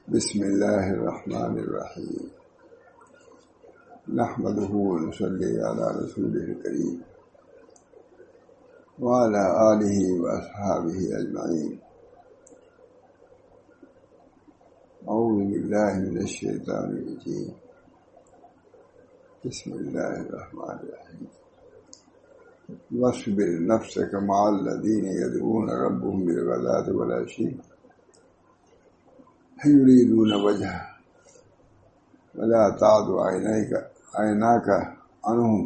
بسم اللہ الرحمن الرحیم نحمدہ ونصلی علی رسولہ الکریم وعلی آلہ واصحابہ اجمعین اعوذ باللہ من الشیطان الرجیم بسم اللہ الرحمن الرحیم واصبر نفسک مع الذین یدعون ربهم بالغداة والعشی یریدون وجہہ ولا تعد عیناک عنہم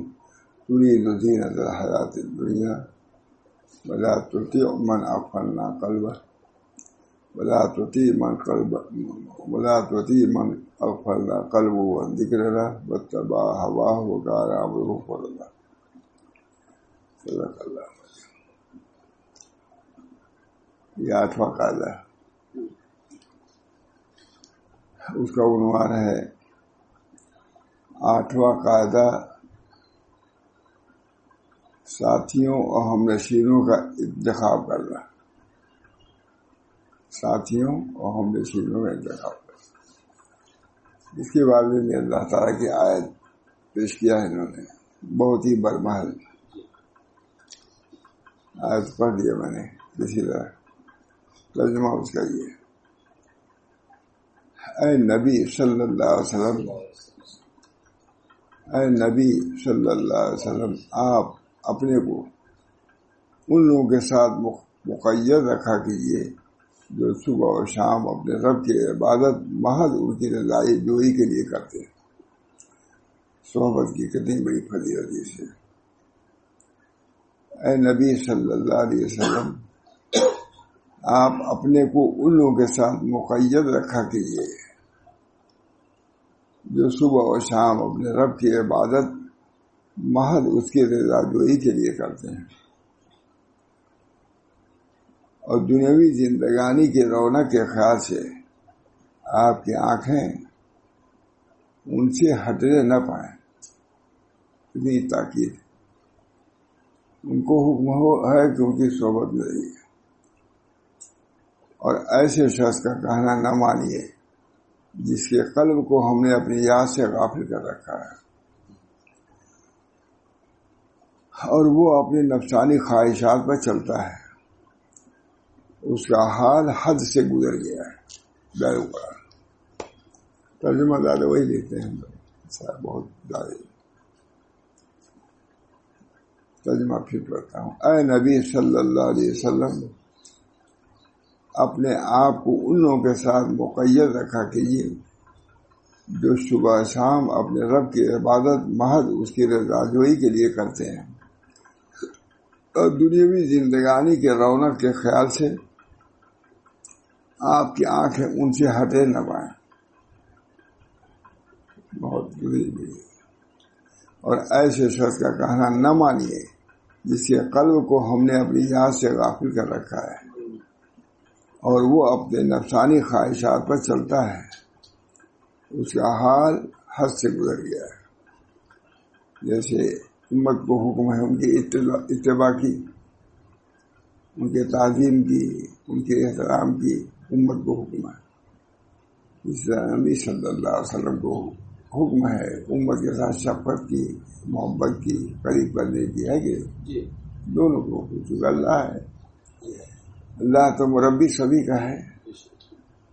ترید زینۃ الحیاۃ الدنیا ولا تطیع من اغفلنا قلبہ ولا تطیع من اغفلنا قلبہ عن ذکرنا واتبع ہواہ وکان امرہ فرطا۔ صدق اللہ۔ یہ 8واں قاعدہ، اس کا عنوان ہے 8واں قاعدہ ساتھیوں اور ہم نشینوں کا انتخاب کرنا۔ ساتھیوں اور ہم نشینوں کا انتخاب کرنا، اس کے بارے میں اللہ تعالیٰ کی آیت پیش کیا ہے انہوں نے، بہت ہی برمحل آیت پڑھ لیا میں نے، اسی طرح ترجمہ اس کا یہ: اے نبی صلی اللہ علیہ وسلم، اے نبی صلی اللہ علیہ وسلم، آپ اپنے کو ان لوگوں کے ساتھ مقید رکھا کیجیے جو صبح اور شام اپنے رب کی عبادت محض ان کی رضائی جوئی کے لیے کرتے ہیں۔ صحبت کی کتنی بڑی فضیلت ہے۔ اے نبی صلی اللہ علیہ وسلم، آپ اپنے کو ان لوگوں کے ساتھ مقید رکھا کیجیے جو صبح و شام اپنے رب کی عبادت محض اس کی رضا جوئی کے لیے کرتے ہیں، اور دنیاوی زندگانی کی رونق کے خیال سے آپ کی آنکھیں ان سے ہٹنے نہ پائیں۔ اتنی تاکید ان کو حکم ہے کہ ان کی صحبت میں رہیے، اور ایسے شخص کا کہنا نہ مانیے جس کے قلب کو ہم نے اپنی یاد سے غافل کر رکھا ہے، اور وہ اپنی نفسانی خواہشات پر چلتا ہے، اس کا حال حد سے گزر گیا ہے۔ ترجمہ زیادہ وہی لیتے ہیں ہم لوگ، بہت زیادہ ترجمہ پھر پڑھتا ہوں۔ اے نبی صلی اللہ علیہ وسلم، اپنے آپ کو ان لوگوں کے ساتھ مقید رکھا کیجیے جو صبح شام اپنے رب کی عبادت محض اس کی رضا جوئی کے لیے کرتے ہیں، اور دنیاوی زندگانی کے رونق کے خیال سے آپ کی آنکھیں ان سے ہٹے نہ پائیں۔ بہت بری بھی، اور ایسے شخص کا کہنا نہ مانیے جس کے قلب کو ہم نے اپنی یاد سے غافل کر رکھا ہے، اور وہ اپنے نفسانی خواہشات پر چلتا ہے، اس کا حال حد سے گزر گیا ہے۔ جیسے امت کو حکم ہے ان کی اتباع کی، ان کے تعظیم کی، ان کے احترام کی، امت کو حکم ہے۔ اس طرح نبی صلی اللہ علیہ وسلم کو حکم ہے امت کے ساتھ شفقت کی، محبت کی، قریب کرنے کی، ہے کہ دونوں کو، کیونکہ اللہ ہے، اللہ تو مربی سبھی کا ہے،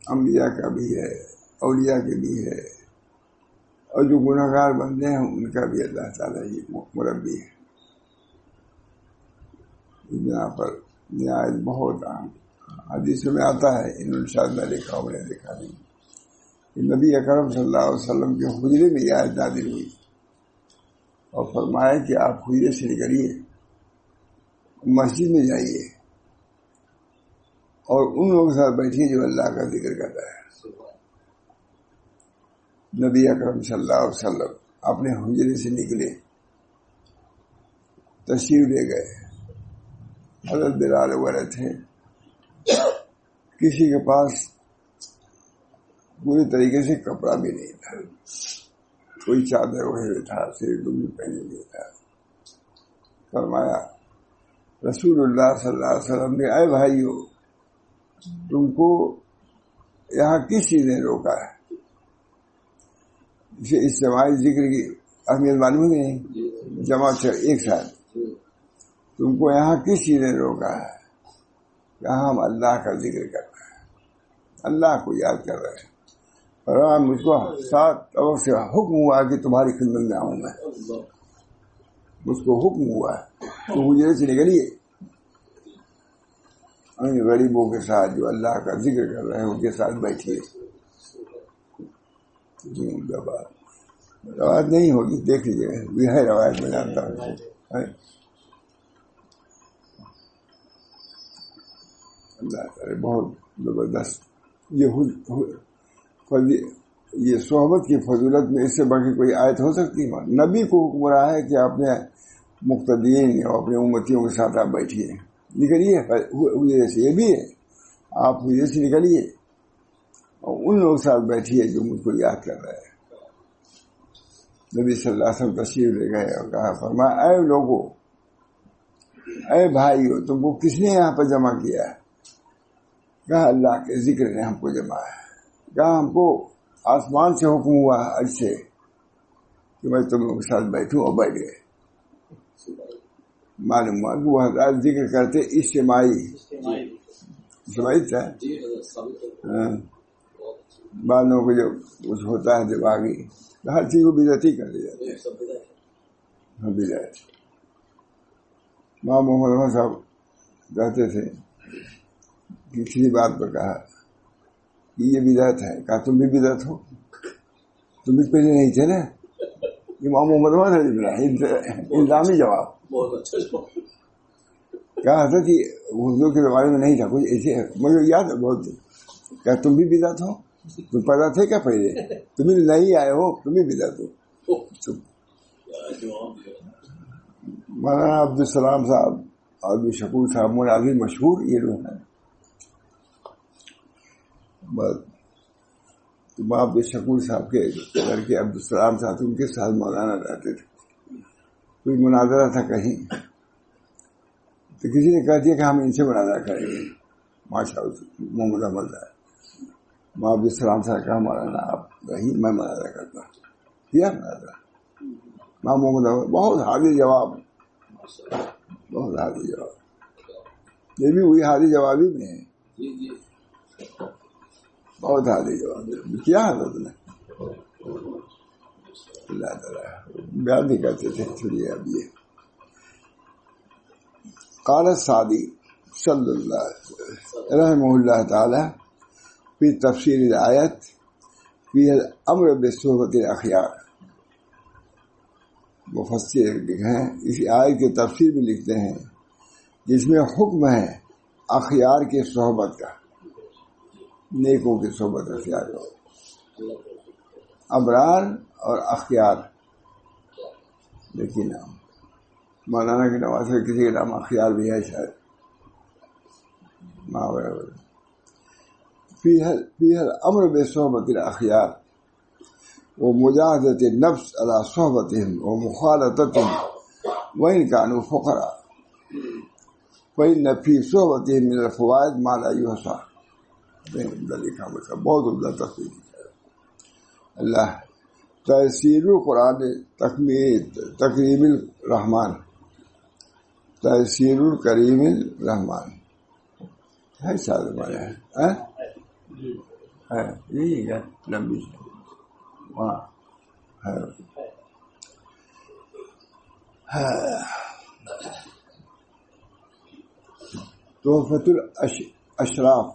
انبیاء کا بھی ہے، اولیاء کے بھی ہے، اور جو گناہگار بندے ہیں ان کا بھی اللہ تعالیٰ ہی مربی ہے۔ یہاں پر نہایت بہت عام حدیث میں آتا ہے، انہوں نے شاید نہ دیکھا ہو، نہیں دیکھا نہیں، کہ نبی اکرم صلی اللہ علیہ وسلم کے حجرے میں یہ آیت نازل ہوئی اور فرمایا کہ آپ حجرے سے نکلیے، مسجد میں جائیے اور ان لوگوں کے ساتھ بیٹھیے جو اللہ کا ذکر کرتا ہے۔ نبی اکرم صلی اللہ علیہ وسلم اپنے حجرے سے نکلے، تشریف لے گئے، حضرت بلال وغیرہ تھے، کسی کے پاس پوری طریقے سے کپڑا بھی نہیں تھا، کوئی چادر اوڑھے تھا، صرف لنگی پہنے ہوئے تھا۔ فرمایا رسول اللہ صلی اللہ علیہ وسلم نے، اے بھائیو، تم کو یہاں کس چیز نے روکا ہے؟ اسے اجتماعی ذکر کی اہمیت معلوم ہی نہیں، جماعت سے ایک ساتھ، تم کو یہاں کس چیز نے روکا ہے؟ یہاں ہم اللہ کا ذکر کر رہے ہیں، اللہ کو یاد کر رہے ہیں، اور مجھ کو 7 طرف سے حکم ہوا کہ تمہاری خدمت میں آؤں میں، مجھ کو حکم ہوا ہے تو حجرے سے نکلیے، ان غریبوں کے ساتھ جو اللہ کا ذکر کر رہے ہیں ان کے ساتھ بیٹھیے۔ روایت نہیں ہوگی، دیکھ لیجیے، یہ ہے روایت، میں جانتا ہوں۔ اللہ تعالی بہت زبردست، یہ صحبت کی فضیلت میں اس سے بڑھ کے کوئی آیت ہو سکتی ہے؟ نبی کو حکم رہا ہے کہ اپنے مقتدین اور اپنے امتیوں کے ساتھ آپ بیٹھیے، نکلیے حجرے سے، یہ بھی ہے، آپ حجرے سے نکلیے اور ان لوگوں کے ساتھ بیٹھیے جو مجھ کو یاد کر رہے ہیں۔ نبی صلی اللہ علیہ وسلم تشریف لے گئے اور کہا، فرمایا، اے لوگوں، اے بھائیو، تم کو کس نے یہاں پر جمع کیا ہے؟ کہا اللہ کے ذکر نے ہم کو جمع ہے۔ کہا ہم کو آسمان سے حکم ہوا اج سے کہ میں تم لوگوں کے ساتھ بیٹھوں، اور بیٹھ گئے۔ معلوم ہوا کہ وہ حضرات ذکر کرتے اجتماعی تھا، بعض لوگوں کو جو کچھ ہوتا ہے دماغی، ہر چیز کو بدعتی کر دیا جاتا ہے۔ ماں محمد صاحب کہتے تھے کہ کسی بات پر کہا کہ یہ بدعت ہے، کہا تم بھی بدعت ہو، تم بھی پہلے نہیں تھے نا۔ امام محمد الزامی جواب کہا تھا کہ حضور کے زمانے میں نہیں تھا کچھ ایسے، مجھے یاد ہے بہت، کیا تم بھی بدعت ہو؟ تم پیدا تھے کیا پہلے؟ تم بھی نہیں آئے ہو، تم بھی بدعت ہو۔ مولانا عبدالسلام صاحب اور عبد الشکور صاحب مناظر مشہور یہ لوگ ہیں۔ بس عبد الشکور صاحب کے لڑکے عبدالسلام صاحب ان کے ساتھ مولانا رہتے تھے، کوئی مناظرہ تھا کہیں تو کسی نے کہہ دیا کہ ہم ان سے مناظرہ کریں گے، ماشاء اللہ محمد احمد ہے۔ ماں عبدالسلام صاحب کہا مولانا آپ وہی، میں مناظرہ کرتا ہوں، کیا مناظرہ؟ ماں محمد احمد بہت حاضر جواب، بہت حاضر جواب، یہ بھی وہی حاضر جوابی میں ہے، بہت حاضر جواب کیا حضرت نے اللہ تعالیٰ بیان بھی کرتے تھے۔ چلیے اب یہ قال السعدی صلی اللہ رحمہ اللہ تعالی فی تفسیر الآیت فی الامر بصحبۃ الاخیار، مفسر لکھے ہیں اس آیت کی تفسیر بھی لکھتے ہیں جس میں حکم ہے اخیار کی صحبت کا، نیکوں کی صحبت اختیار کرو، ابرار اور اخیار۔ لیکن مولانا کی نواز میں کسی کا نام اخیار بھی ہے شاید، فی الامر بصحبۃ الاخیار ومجاہدۃ النفس علی صحبتہم ومخالطتہم وان کانوا فقراء فإن فی صحبتہم من الفوائد ما لا یحصی۔ بہت عمدہ تفصیل اللہ تفسیر القرآن تکریم الرحمن، تفسیر الکریم الرحمن ہے شاید ہمارے ہے یہی ہے لمبی وہاں ہے۔ تحفۃ الاشراف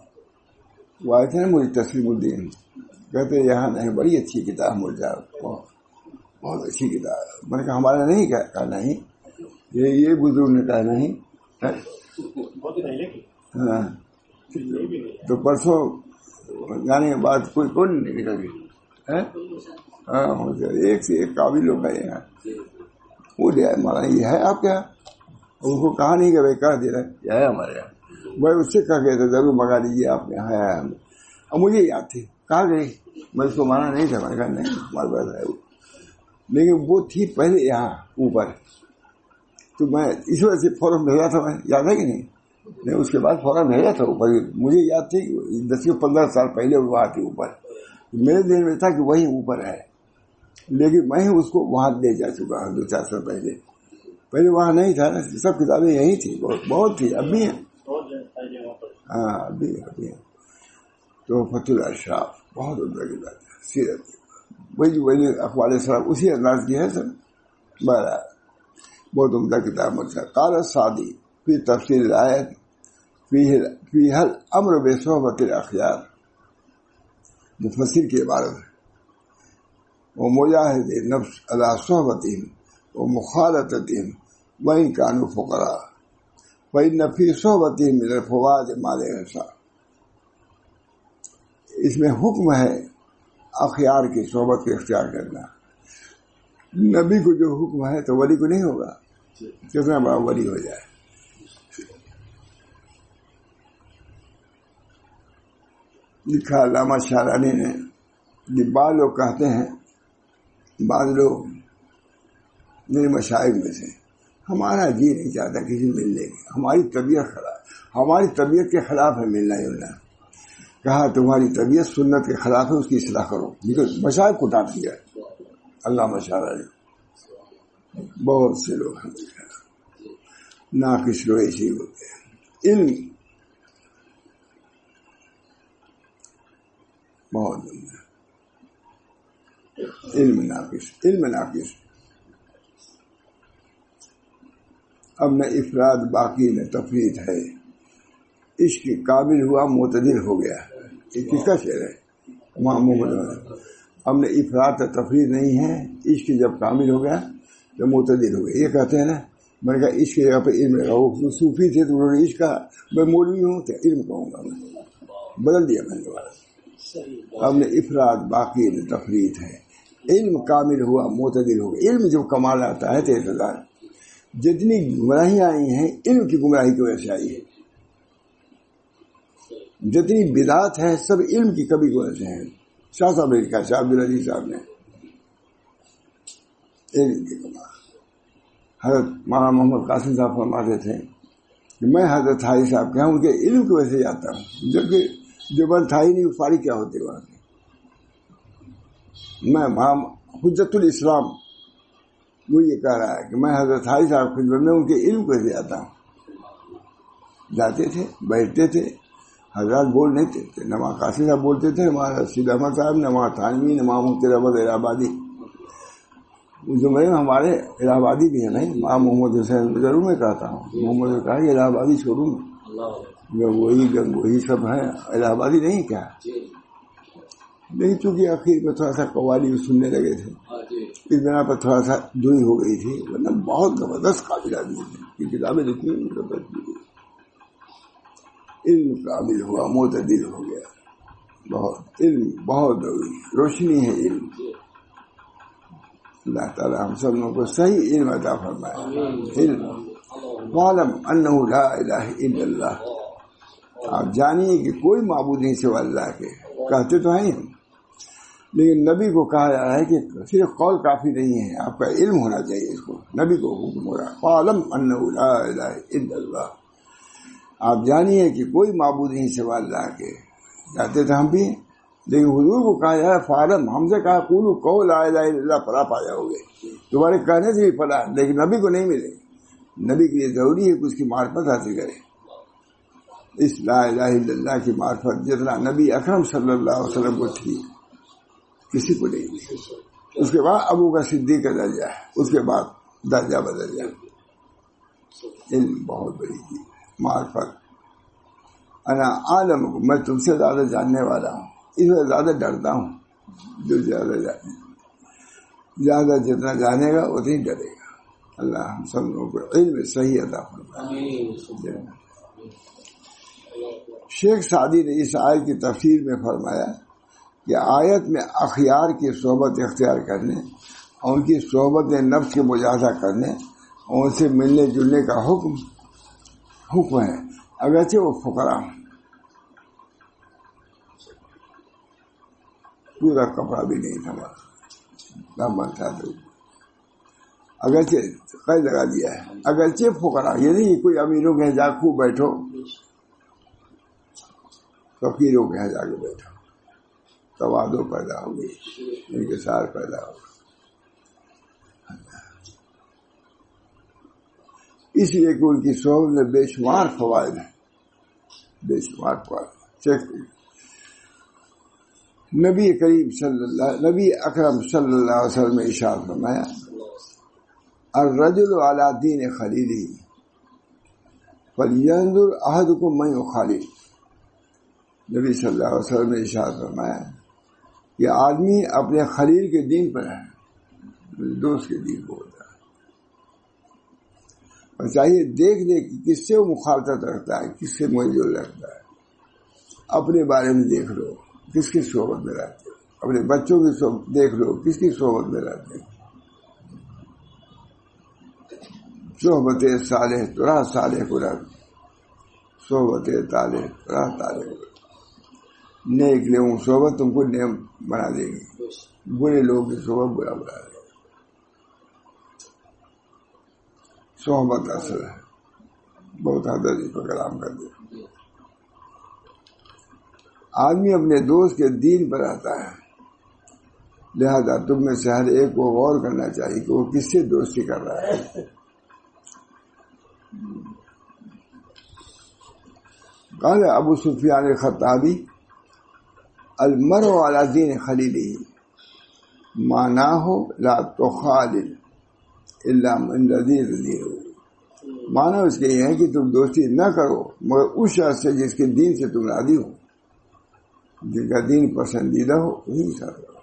وہ آئے تھے نا مجھے تسلیم الدین، کہتے یہاں نہیں، بڑی اچھی کتاب مل جائے، بہت اچھی کتاب۔ میں نے کہا ہمارا نہیں، کہا نہیں، یہ بزرگ نے کہا نہیں۔ ہاں تو پرسوں جانے کے بعد کوئی کون نہیں نکل گئی، ہاں ایک سے ایک قابل لوگ ہے یہاں، وہ لے آئے مولانا یہ ہے آپ کیا، اس کو کہا نہیں کہ بھائی کہہ دے رہے یہ ہے ہمارے یہاں، میں اس سے کہہ گئے تھے ضرور منگا لیجیے آپ نے، ہے اب مجھے یاد تھی کہا گئی، میں اس کو مانا نہیں تھا، میں نے کہا نہیں ہمارے پاس ہے وہ، لیکن وہ تھی پہلے یہاں اوپر، تو میں اس وجہ سے فوراً بھیجا تھا، میں یاد ہے کہ نہیں، نہیں اس کے بعد فوراً بھیجا تھا اوپر. مجھے یاد تھی 10-15 سال پہلے وہاں تھی اوپر. میرے دل میں تھا کہ وہی اوپر ہے, لیکن میں اس کو وہاں لے جا چکا ہوں 2-4 سال پہلے وہاں نہیں تھا نا, سب کتابیں یہی تھی, بہت تھی, اب بھی ہیں. ہاں ابھی ہیں. تو فتح الاشراف بہت عمدہ کی بات ہے, سیرت وہی اقوال صاحب اسی انداز کی ہے سر. بہرحال بہت عمدہ کتاب مجھے. قال السعدی فی تفسیر الآیت فی حل امر بصحبت الاخیار, مفسر کی عبارت ہے. وہ مجاہد نفس علی صحبتہم و مخالطتہم وإن كانوا فقراء فإن فی صحبتہم من الفوائد ما لا يحصى. اس میں حکم ہے اخیار کی صحبت کو اختیار کرنا. نبی کو جو حکم ہے تو ولی کو نہیں ہوگا, کتنا بڑا ولی ہو جائے. لکھا علامہ شارانی نے, یہ بعض لوگ کہتے ہیں, بعض لوگ میرے مشائخ میں سے, ہمارا جی نہیں چاہتا کسی ملنے کی, ہماری طبیعت خراب, ہماری طبیعت کے خلاف ہے ملنا جلنا. کہا تمہاری طبیعت سنت کے خلاف ہے, اس کی اصلاح کرو. لیکن مشائخ کو ڈانٹ دیا علامہ شارانی. بہت سے لوگ ہیں ناقص لوگ ایسے ہی ہوتے ہیں. علم بہت علم ناقص. اب نہ افراد باقی نہ تفرید ہے. عشق قابل ہوا معتدل ہو گیا. یہ کس کا شعر ہے؟ محمود. اب نہ افراد کا تفرید نہیں ہے. عشق جب کامل ہو گیا تو معتدل ہو گیا. یہ کہتے ہیں نا, میں نے کہا عشق کی جگہ پہ علم لگا. وہ صوفی تھے تو انہوں نے عشق کہا, میں مولوی ہوں تو علم کہوں گا. میں بدل دیا میں نے دوبارہ. اب نے افراد باقی نہ تفرید ہے. علم کامل ہوا معتدل ہو گیا. علم جب کمال آتا ہے تو اعتدال. جتنی گمراہیاں آئی ہیں علم کی گمراہی کی وجہ سے آئی ہے. جتنی بدعات ہیں سب علم کی کمی کی وجہ سے ہیں. شاہ صاحب نے کہا, شاہ عبدالعزیز صاحب نے, علم کی کمال. حضرت مولانا محمد قاسم صاحب فرماتے تھے کہ میں حضرت حاجی صاحب کے ہاں ان کے علم کی وجہ سے جاتا ہوں, جبکہ جو بند تھا ہی نہیں, فارغ کیا ہوتے وہاں کے. میں حجت الاسلام وہ یہ کہہ رہا ہے کہ میں حضرت حاجی صاحب خدمت میں ان کے علم کو سے جاتا ہوں. جاتے تھے, بیٹھتے تھے, حضرات بول نہیں تھے. نما قاسم صاحب بولتے تھے, ہمارا رشید احمد صاحب, نما تھانوی, نما مفتی احمد الہ آبادی. زمرے میں ہمارے الہ آبادی بھی ہیں. نہیں, ماں محمد حسین ضرور میں کہتا ہوں, محمد نے کہا کہ الہ آبادی چھوڑوں گنگوہی سب ہیں, الہ آبادی نہیں کیا نہیں. چونکہ آخر میں تھوڑا سا قوالی سننے لگے تھے, اس بنا پر تھوڑا سا دوری ہو گئی تھی, ورنہ بہت زبردست قابل آدمی تھے. یہ کتابیں لکھی زبردست. علم قابل ہوا معتدل ہو گیا. بہت علم بہت روشنی ہے علم. اللہ تعالی ہم سب لوگوں کو صحیح علم عطا فرمائے. علم وعلم انہ لا الہ الا اللہ. آپ جانیے کہ کوئی معبود نہیں سوائے اللہ کے. کہتے تو ہیں, لیکن نبی کو کہا جا رہا ہے کہ صرف قول کافی نہیں ہے, آپ کا علم ہونا چاہیے. اس کو نبی کو حکم ہو رہا ہے, وعلم انہ لا الہ الا اللہ. آپ جانیے کہ کوئی معبود نہیں سوائے اللہ کے. کہتے تھے ہم بھی, لیکن حضور کو کہا جائے فعلم. ہم سے کہا قولوا قول لا الہ الا اللہ, فلاح پا جاؤ گے. تمہارے کہنے سے بھی فلاح, لیکن نبی کو نہیں ملے. نبی کے لیے ضروری ہے کہ اس کی معرفت حاصل کرے. اس لا الہ الا اللہ کی معرفت جتنا نبی اکرم صلی اللہ علیہ وسلم کو تھی, کسی کو نہیں ملی. اس کے بعد ابو بکر صدیق کا درجہ ہے, اس کے بعد درجہ بدل جائے. علم بہت بڑی چیز ہے. معرفت. انا عالم, میں تم سے زیادہ جاننے والا ہوں, اس میں زیادہ ڈرتا ہوں. جو زیادہ جتنا جانے گا اتنی ڈرے گا. اللہ ہم سب لوگوں کو علم صحیح عطا فرمائے. شیخ سعدی نے اس آیت کی تفسیر میں فرمایا کہ آیت میں اخیار کی صحبت اختیار کرنے اور ان کی صحبت نفس کے مجاہدہ کرنے اور ان سے ملنے جلنے کا حکم ہے, اگرچہ وہ فقراء ہوں. پورا کپڑا بھی نہیں تھا, نہ بنتا تو اگرچہ قید لگا دیا ہے، اگرچہ فقراء، یہ نہیں کوئی امیروں کے یہاں جا خوب بیٹھو، فقیروں کے یہاں جا کے بیٹھو، توادو پیدا ہوگی، انکسار پیدا ہوگا۔ اس لیے کہ ان کی صحبت میں بے شمار فوائد ہیں، بے شمار فوائد۔ نبی اکرم صلی اللہ علیہ وسلم نے ارشاد فرمایا، الرجل علی دین خلیلہ فلینظر احدکم من یخالل۔ نبی صلی اللہ علیہ وسلم نے ارشاد فرمایا کہ آدمی اپنے خلیل کے دین پر ہے، دوست کے دین کو ہوتا ہے، اور چاہیے دیکھ لے کہ کس سے وہ مخالفت رکھتا ہے، کس سے میل جول رکھتا ہے۔ اپنے بارے میں دیکھ لو کس کی صحبت میں رہتے ہو، اپنے بچوں کی دیکھ لو کس کی صحبت میں رہتے ہو۔ صحبت صالح ترا صالح کو رکھ، صحبت طالح ترا طالح کو رکھ۔ نیک لوگوں صحبت تم کو نیک بنا دے گی، برے لوگوں کی صحبت برا بنا دے گی۔ صحبت اصل ہے، بہت حضرت اس پر کلام کر دے۔ آدمی اپنے دوست کے دین پر آتا ہے، لہذا تم میں سے ہر ایک کو غور کرنا چاہیے کہ وہ کس سے دوستی کر رہا ہے۔ قال ابو سفیان الخطابی المرء علی دین خلیلہ معناہ لا تخالل الا من رضی دینہ۔ معنی اس کے یہ ہے کہ تم دوستی نہ کرو مگر اس شخص سے جس کے دین سے تم راضی ہو، جن کا دین پسندیدہ ہو وہی ساتھ کرو۔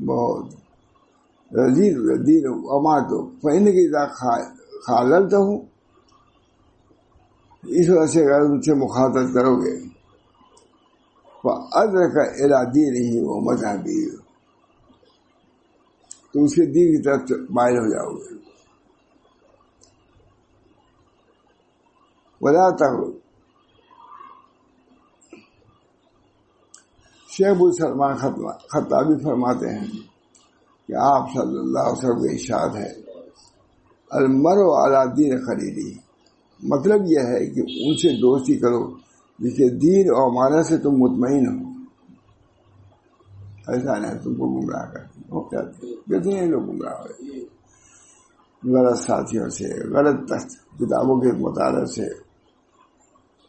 بہت رضیت دین اماتو فإن کی اذا خاللتہ، اس وجہ سے اگر ان سے مخاطبت کرو گے فأدرک الی دینہ ومذہبہ، تو اس کے دین کی طرف مائل ہو جاؤ گے۔ ولا تغرر، شیخ ابو سلمان خطابی فرماتے ہیں کہ آپ صلی اللہ علیہ وسلم کا ارشاد ہے، المرء علی دین خلیلہ، مطلب یہ ہے کہ ان سے دوستی کرو جس کے دین اور معنی سے تم مطمئن ہو۔ ایسا نہیں تم کو گمراہ کرتے ہو، کتنے لوگ گمراہ ہوئے غلط ساتھیوں سے، غلط کتابوں کے مطالعے سے،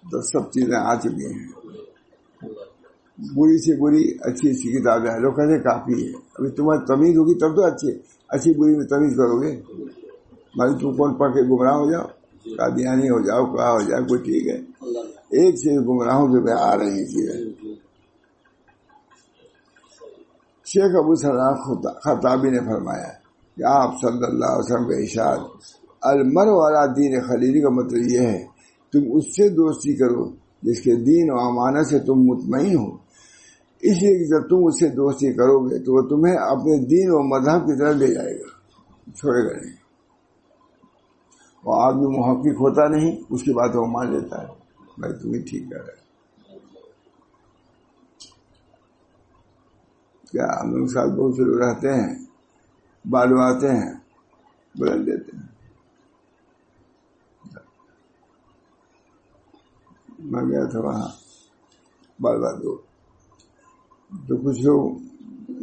تو سب چیزیں آ چکی ہیں۔ بری سے بری اچھی اچھی کتابیں ہیں، لوگ کہتے کافی ہے، ابھی تمہیں تمیز ہوگی تب تو اچھی بری میں تمیز کرو گے۔ بھائی تم کون پڑھ کے گمراہ ہو جاؤ، قادیانی ہو جاؤ، کہا ہو جائے، کوئی ٹھیک ہے، ایک سے گمراہوں کے آ رہی چیزیں۔ شیخ ابو سلمان خطابی نے فرمایا کہ آپ صلی اللہ علیہ وسلم کا ارشاد المرء علی دین خلیلہ کا مطلب یہ ہے تم اس سے دوستی کرو جس کے دین و امانت سے تم مطمئن ہو، اس لیے کہ جب تم اس سے دوستی کرو گے تو وہ تمہیں اپنے دین و مذہب کی طرف لے جائے گا، چھوڑے گا نہیں۔ اور آدمی محقق ہوتا نہیں، اس کی بات وہ مان لیتا ہے، بھائی تم ہی ٹھیک کر رہے۔ کیا ہم لوگ ساتھ بہت سے لوگ رہتے ہیں، بالو آتے ہیں بدل دیتے ہیں۔ میں گیا تھا وہاں بال بہادر، تو کچھ لوگ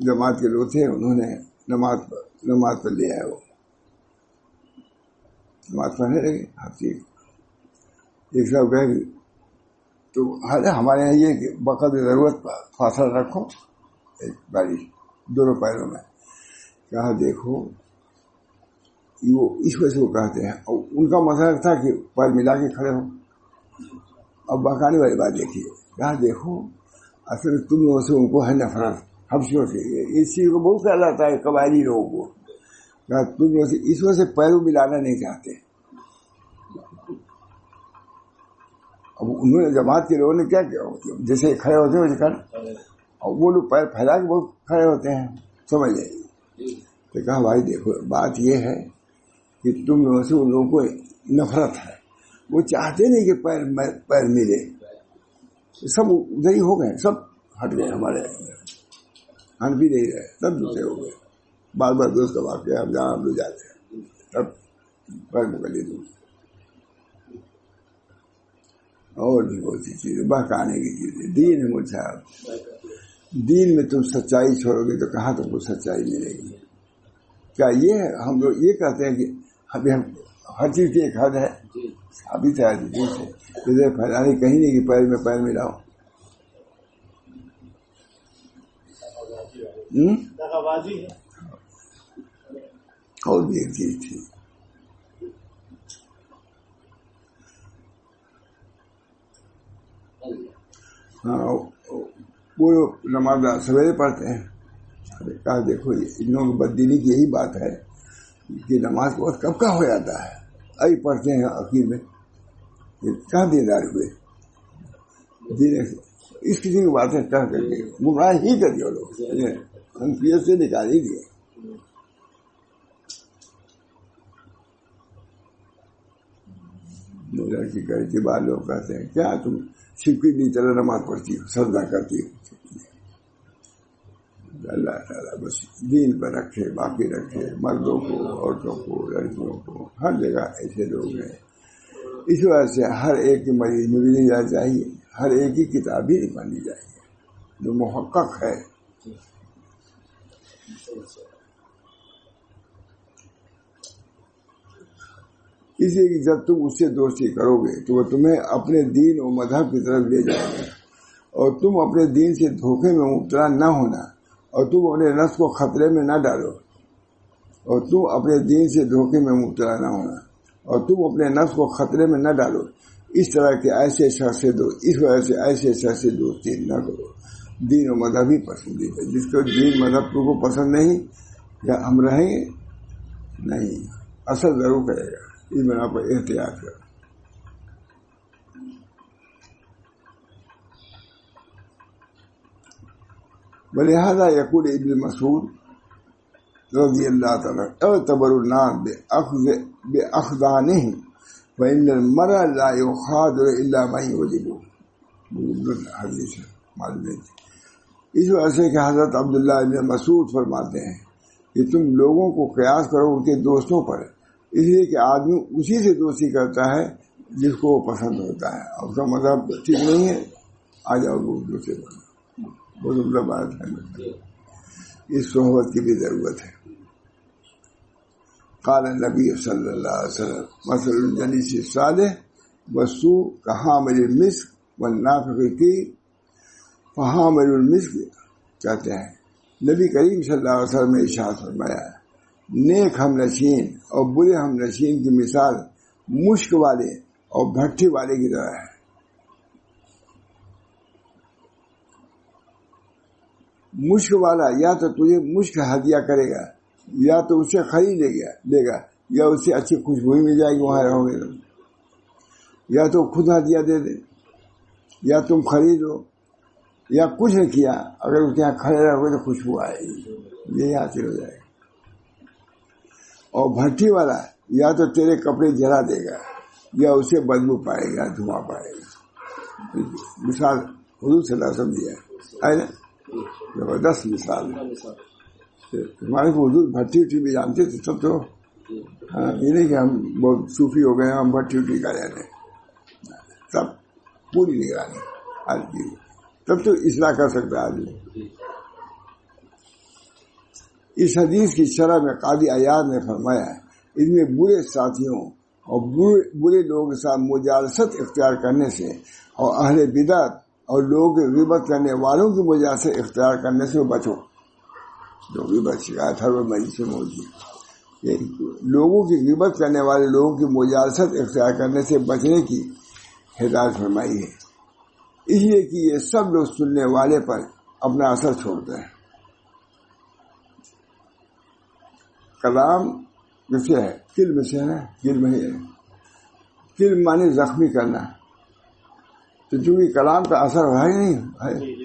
جماعت کے لوگ تھے، انہوں نے نماز پڑھ لیا ہے، وہ نماز پڑھنے لگے۔ ہفتے ایک صاحب کہے تو ہمارے یہاں یہ کہ بقدر ضرورت پر فاصلہ رکھو ایک باری دونوں پیروں میں، کہا دیکھو وہ اس وجہ سے وہ کہتے ہیں، اور ان کا مسئلہ تھا کہ پیر ملا کے کھڑے ہو۔ اب بہکانے والی بات دیکھیے، کہا دیکھو اصل تم لوگوں سے ان کو ہے نفرت، حبشیوں سے، اس چیز کو بہت خیال آتا ہے قبائلی لوگوں کو، کہا تم لوگوں سے اس وجہ سے پیروں ملانا نہیں چاہتے۔ اب انہوں نے جماعت کے لوگوں نے کیا کیا، جیسے کھڑے ہوتے ہیں ویسے کھڑے، اور وہ لوگ پیر پھیلا کے بہت کھڑے ہوتے ہیں، سمجھ جائیے۔ تو کہا بھائی دیکھو بات یہ ہے کہ تم لوگوں سے ان لوگوں کو نفرت ہے، وہ چاہتے نہیں کہ پیر ملے، سب ادھر ہی ہو گئے، سب ہٹ گئے، ہمارے حنفی نہیں رہے، سب دوسرے ہو گئے۔ بار بار دوست کا واقعہ اب جہاں ہم لوگ جاتے ہیں تب پر مکلی دوست اور بھی بہت سی چیزیں بہکانے کی چیزیں دین ہے مجھ صاحب دین میں تم سچائی چھوڑو گے تو کہاں تم کو سچائی ملے گی کیا یہ ہم لوگ یہ کہتے ہیں کہ ابھی ہم ہر چیز کی ایک حد ہے ابھی سے پھیلانے کہیں نہیں کہ پیر میں پیر ملاؤ اور بھی ایک چیز تھی ہاں وہ نماز سویرے پڑھتے ہیں کہا دیکھو ان لوگوں کی بددینی کی یہی بات ہے کہ نماز کو کب کا ہو جاتا ہے ابھی پڑھتے ہیں اخیر میں کہاں دیندار ہوئے اس قسم کی باتیں کہہ کر کے گمراہ ہی کر دیا لوگ انفیت سے نکال ہی دیے لڑکی کہتی تھی بعض لوگ کہتے ہیں کیا تم چھپکی نہیں چلو نماز پڑھتی ہو سجدہ کرتی ہو اللہ تعالیٰ بس دین پر رکھے باقی رکھے مردوں کو عورتوں کو لڑکیوں کو ہر جگہ ایسے لوگ ہیں اس وجہ سے ہر ایک کی مریض میں بھی نہیں جانا چاہیے ہر ایک کی کتاب بھی نہیں پڑھنی چاہیے جو محقق ہے اس لیے کہ جب تم اس سے دوستی کرو گے تو وہ تمہیں اپنے دین و مذہب کی طرف لے جائے گا اور تم اپنے دین سے دھوکے میں مبتلا نہ ہونا اور تم اپنے نفس کو خطرے میں نہ ڈالو اور تم اپنے دین سے دھوکے میں مبتلا نہ ہونا اور تم اپنے نفس کو خطرے میں نہ ڈالو اس طرح کے ایسے شخص سے دو اس وجہ سے ایسے شخص سے دوستی نہ کرو دین و مذہب ہی پسندیدہ جس کو دین مذہب کو پسند نہیں یا ہم رہیں گے نہیں اثر ضرور کرے گا اس بنا پر احتیاط کرو ولہذا یقول ابن مسعود رضی اللہ تعالیٰ اعتبر الناس بأخذانہم فإن المرء لا يخاذل إلا من يعجبه حدیث معلوم اس وجہ سے کہ حضرت عبداللہ ابن مسعود فرماتے ہیں کہ تم لوگوں کو قیاس کرو ان کے دوستوں پر اس لیے کہ آدمی اسی سے دوستی کرتا ہے جس کو وہ پسند ہوتا ہے اور اس کا مذہب ٹھیک نہیں ہے آ جاؤ دوسرے پر بہت عمدہ بات ہے اس صحبت کی بھی ضرورت ہے قال نبی صلی اللہ علیہ وسلم مثل الجلیس الصالح والسوء كحامل المسك والنافخ کی فحامل المسك کہتے ہیں نبی کریم صلی اللہ علیہ وسلم نے ارشاد فرمایا نیک ہم نشین اور برے ہم نشین کی مثال مشک والے اور بھٹی والے کی طرح ہے مشک والا یا تو تجھے مشک ہدیہ کرے گا یا تو اسے خرید لے گا یا اسے اچھی خوشبو مل جائے گی وہاں رہو گے یا تو خود ہدیہ دے دے یا تم خریدو یا کچھ نہ کیا اگر اس کے یہاں کھڑے رہو گے تو خوشبو آئے گی یہی حاصل ہو جائے گا اور بھٹی والا یا تو تیرے کپڑے جلا دے گا یا اسے بدبو پائے گا دھواں پائے گا مثال حضور صلی اللہ علیہ وسلم دیا ہے نا زبردست مثال ہے ہمارے کو حضور بھٹی اٹھی بھی جانتے تھے تب تو یہ نہیں کہ ہم بہت صوفی ہو گئے ہم بھٹی اٹھی کا رہے سب پوری نگرانی آدمی تب تو اصلاح کر سکتا ہے آدمی اس حدیث کی شرح میں قاضی عیاض نے فرمایا ان میں برے ساتھیوں اور برے لوگوں کے ساتھ مجالست اختیار کرنے سے اور اہل بدعت اور لوگوں کی غیبت کرنے والوں کی مجالست اختیار کرنے سے بچو جو غیبت شکایت ہر مجلس میں موجود ہے لوگوں کی غیبت کرنے والے لوگوں کی مجالست اختیار کرنے سے بچنے کی ہدایت فرمائی ہے اس لیے کہ یہ سب لوگ سننے والے پر اپنا اثر چھوڑتے ہیں کلام جیسے ہے کلم سے ہے نا کلم ہی ہے کلم مانے زخمی کرنا تو چونکہ کلام کا اثر ہے ہی نہیں ہے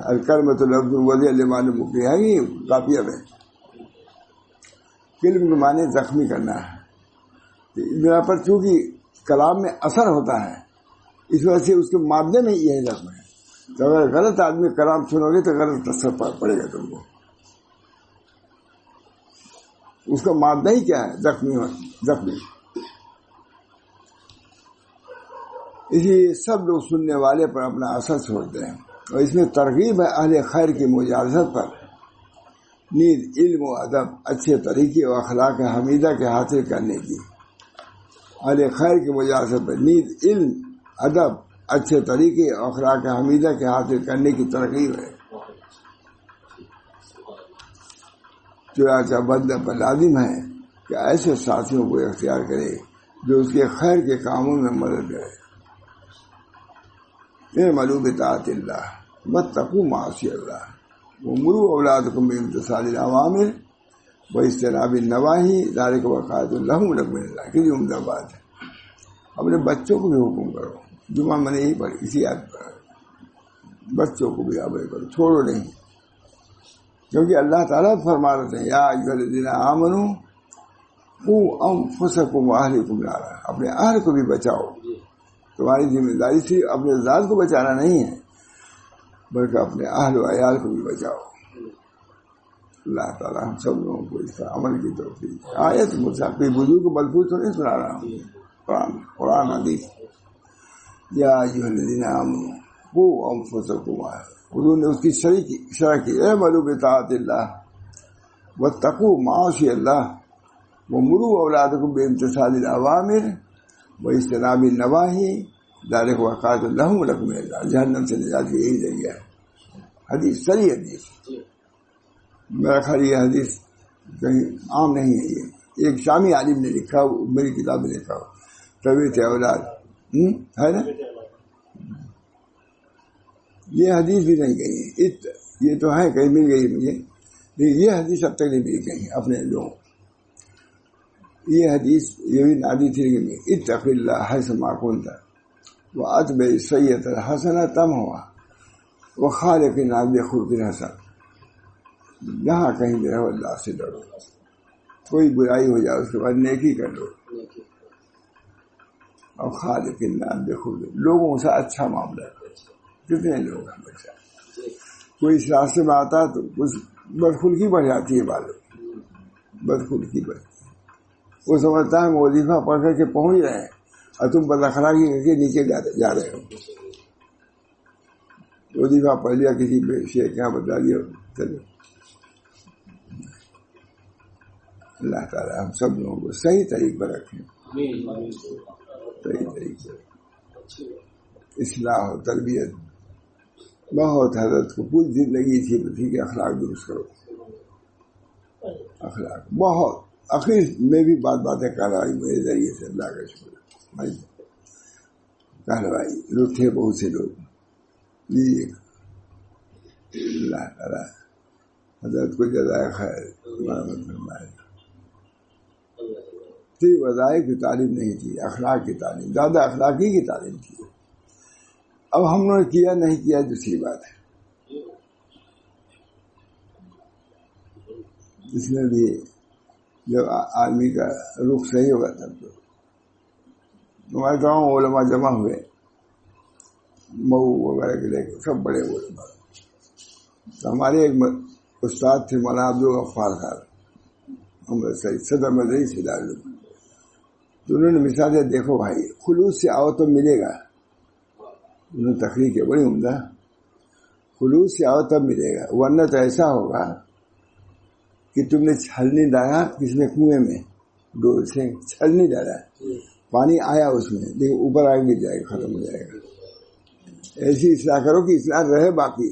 الکلمۃ لفظ وضع لمعان مقری ہے ہی کافیہ میں کلم کے معنی زخمی کرنا ہے بنا پر چونکہ کلام میں اثر ہوتا ہے اس وجہ سے اس کے مادے میں یہی زخم ہے تو اگر غلط آدمی کلام سنو گے تو غلط اثر پڑے گا تم کو اس کا مادہ ہی کیا ہے؟ زخمی. اسی سب لوگ سننے والے پر اپنا اثر چھوڑتے ہیں، اور اس میں ترغیب ہے اہل خیر کی مجالست پر، نیز علم و ادب، اچھے طریقے و اخلاق حمیدہ کے حاصل کرنے کی. اہل خیر کی مجالست پر نیز علم، ادب، اچھے طریقے اور اخلاق حمیدہ کے حاصل کرنے کی ترغیب ہے. چنانچہ بندہ پر لازم ہے کہ ایسے ساتھیوں کو اختیار کرے جو اس کے خیر کے کاموں میں مدد کرے. اعملوا بطاعت اللہ واتقوا معاصی اللہ ومروا اولادکم بامتثال الاوامر واجتناب النواہی ذلک وقایۃ لهم من اللہ. کتنی عمدہ بات ہے. اپنے بچوں کو بھی حکم کرو. جمعہ میں نے یہی پڑھی، اسی یاد پر بچوں کو بھی امر کرو، چھوڑو نہیں. کیونکہ اللہ تعالیٰ فرما رہے ہیں یا ایھا الذین آمنوا قوا انفسکم واہلکم نارا. اپنے اہل کو بھی بچاؤ. تمہاری ذمہ داری صرف اپنے ذات کو بچانا نہیں ہے بلکہ اپنے اہل و عیال کو بھی بچاؤ. اللہ تعالیٰ ہم سب لوگوں کو اس پر عمل کی توفیق. آیت مصحف کوئی بزرگ کو ملفوظ تو نہیں سنا رہا ہوں، قرآن حدیث. یا ایھا الذین آمنوا قوا انفسکم، حضور نے اس کی شرح کی. اعملوا بطاعت اللہ واتقوا معاصی اللہ ومروا اولادکم بامتثال الاوامر واجتناب النواہی ذلک وقایۃ لهم من اللہ. جہنم سے نجات کی یہی ذریعہ ہے. حدیث صحیح حدیث. میرا خیال یہ حدیث کہیں عام نہیں ہے. یہ ایک شامی عالم نے لکھا، میری کتاب میں لکھا تربیت اولاد ہے نا. یہ حدیث بھی نہیں کہیں، یہ تو ہے کہیں مل گئی مجھے، لیکن یہ حدیث اب تک نہیں ملی کہیں اپنے لوگوں. یہ حدیث یہ بھی نادی تھی کہ اتق اللہ حیثما کنت واتبع السیئۃ الحسنۃ تمحها وخالق الناس بخلق حسن. جہاں کہیں بھی رہو اللہ سے ڈرو. کوئی برائی ہو جائے اس کے بعد نیکی کر لو، اور خالق الناس بخلق، لوگوں سے اچھا معاملہ کرو. کتنے لوگ ہیں بچہ کوئی اس راستے میں آتا تو کچھ بدخلقی بڑھ جاتی ہے. بالوں بدخلقی بڑھ، وہ سمجھتا ہے وظیفہ پڑھ کر کے پہنچ رہے ہیں اور تم بد اخلاقی کر کے نیچے جا رہے ہو. وظیفہ پڑھ لیا کسی پہ شیخ کیا بتا دیا، چلو. اللہ تعالیٰ ہم سب لوگوں کو صحیح طریق پر رکھیں، صحیح طریق سے اصلاح و تربیت. بہت حضرت کو پوری زندگی تھی کہ اخلاق درست کرو. اخلاق بہت اخیر میں بھی باتیں کہلوائی میرے ذریعے سے. اللہ کا شکر کہلوائی. روٹے بہت سے لوگ. اللہ تعالیٰ حضرت کو جزائے خیر فرمائے. صرف وظائف کی تعلیم نہیں تھی، اخلاق کی تعلیم، زیادہ اخلاقی کی تعلیم تھی. اب ہم نے کیا نہیں کیا دوسری بات ہے. اس میں بھی جب آدمی کا رخ صحیح ہوگا تب تو. ہمارے گاؤں علماء جمع ہوئے، مئو وغیرہ کے لے کے سب بڑے علماء. تو ہمارے ایک استاد تھے مولانا عبدالغفار صاحب، ہم صدر مدرسہ سے دارالعلوم. تو انہوں نے مثال دیا، دیکھو بھائی خلوص سے آؤ تو ملے گا. انہوں نے تقریر کی بڑی عمدہ، خلوص سے آؤ تب ملے گا، ورنہ تو ایسا ہوگا کہ تم نے چھل نہیں ڈالا کس میں کنویں میں ڈول سے چھل نہیں ڈالا، پانی آیا اس میں لیکن اوپر آگے گر جائے گا، ختم ہو جائے گا. ایسی اصلاح کرو کہ اصلاح رہے باقی.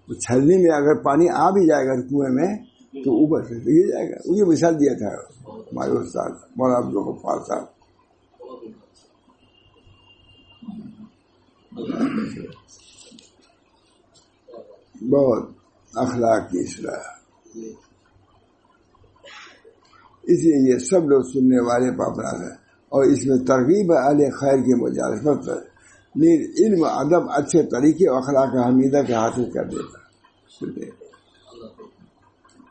چھلنی میں اگر پانی آ بھی جائے گا کنویں میں تو اوپر سے گر جائے گا. یہ مثال دیا تھا ہمارے استاد مولانا عبدالغفار صاحب. بہت اخلاق کی اصلاح. اس لیے یہ سب لوگ سننے والے پاپڑا ہے، اور اس میں ترغیب ہے اہل خیر کی مجالست پر، نیز علم ادب اچھے طریقے اور اخلاق حمیدہ کے حاصل کر دیتا.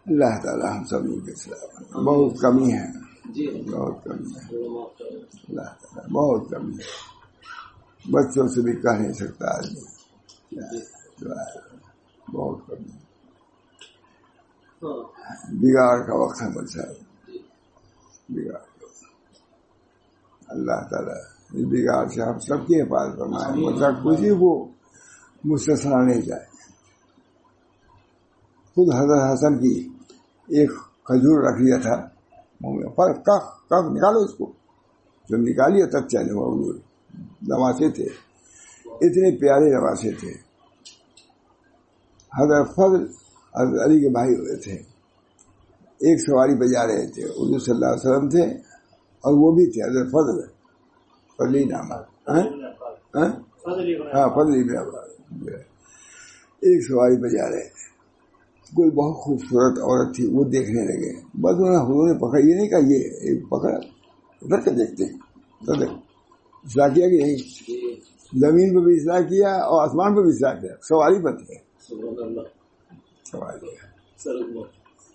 اللہ تعالیٰ ہم سب لوگ کے اصلاح. بہت کمی ہے، بہت کمی ہے. اللہ تعالیٰ بہت کمی ہے. بچوں سے بھی کہہ نہیں سکتا آدمی، بہت کمی. بگاڑ کا وقت ہے بچہ. بگاڑ دو. اللہ تعالیٰ اس بگاڑ سے ہم سب کی حفاظت فرمائے. مطلب کسی کو مستثنا نہیں جائے. خود حضرت حسن کی ایک کھجور رکھ لیا تھا منہ میں, پر کف نکالو اس کو, جب نکالیے تب چلے وہ حضور. نواسے تھے, اتنے پیارے نواسے تھے. حضرت فضل حضرت علی کے بھائی ہوئے تھے. ایک سواری پہ جا رہے تھے, حضور صلی اللہ علیہ وسلم تھے اور وہ بھی تھے حضرت فضل, فضلی نام ہے, ہاں فضلی ابن عباس. ایک سواری پہ جا رہے تھے, کوئی بہت خوبصورت عورت تھی, وہ دیکھنے لگے. بس حضور نے پکڑا, یہ نہیں کہا یہ پکڑا, ادھر کے دیکھتے ہیں. اصلاح کیا کہ نہیں, زمین پہ بھی اصلاح کیا اور آسمان پہ بھی اصلاح کیا, سواری پر تھے. سواری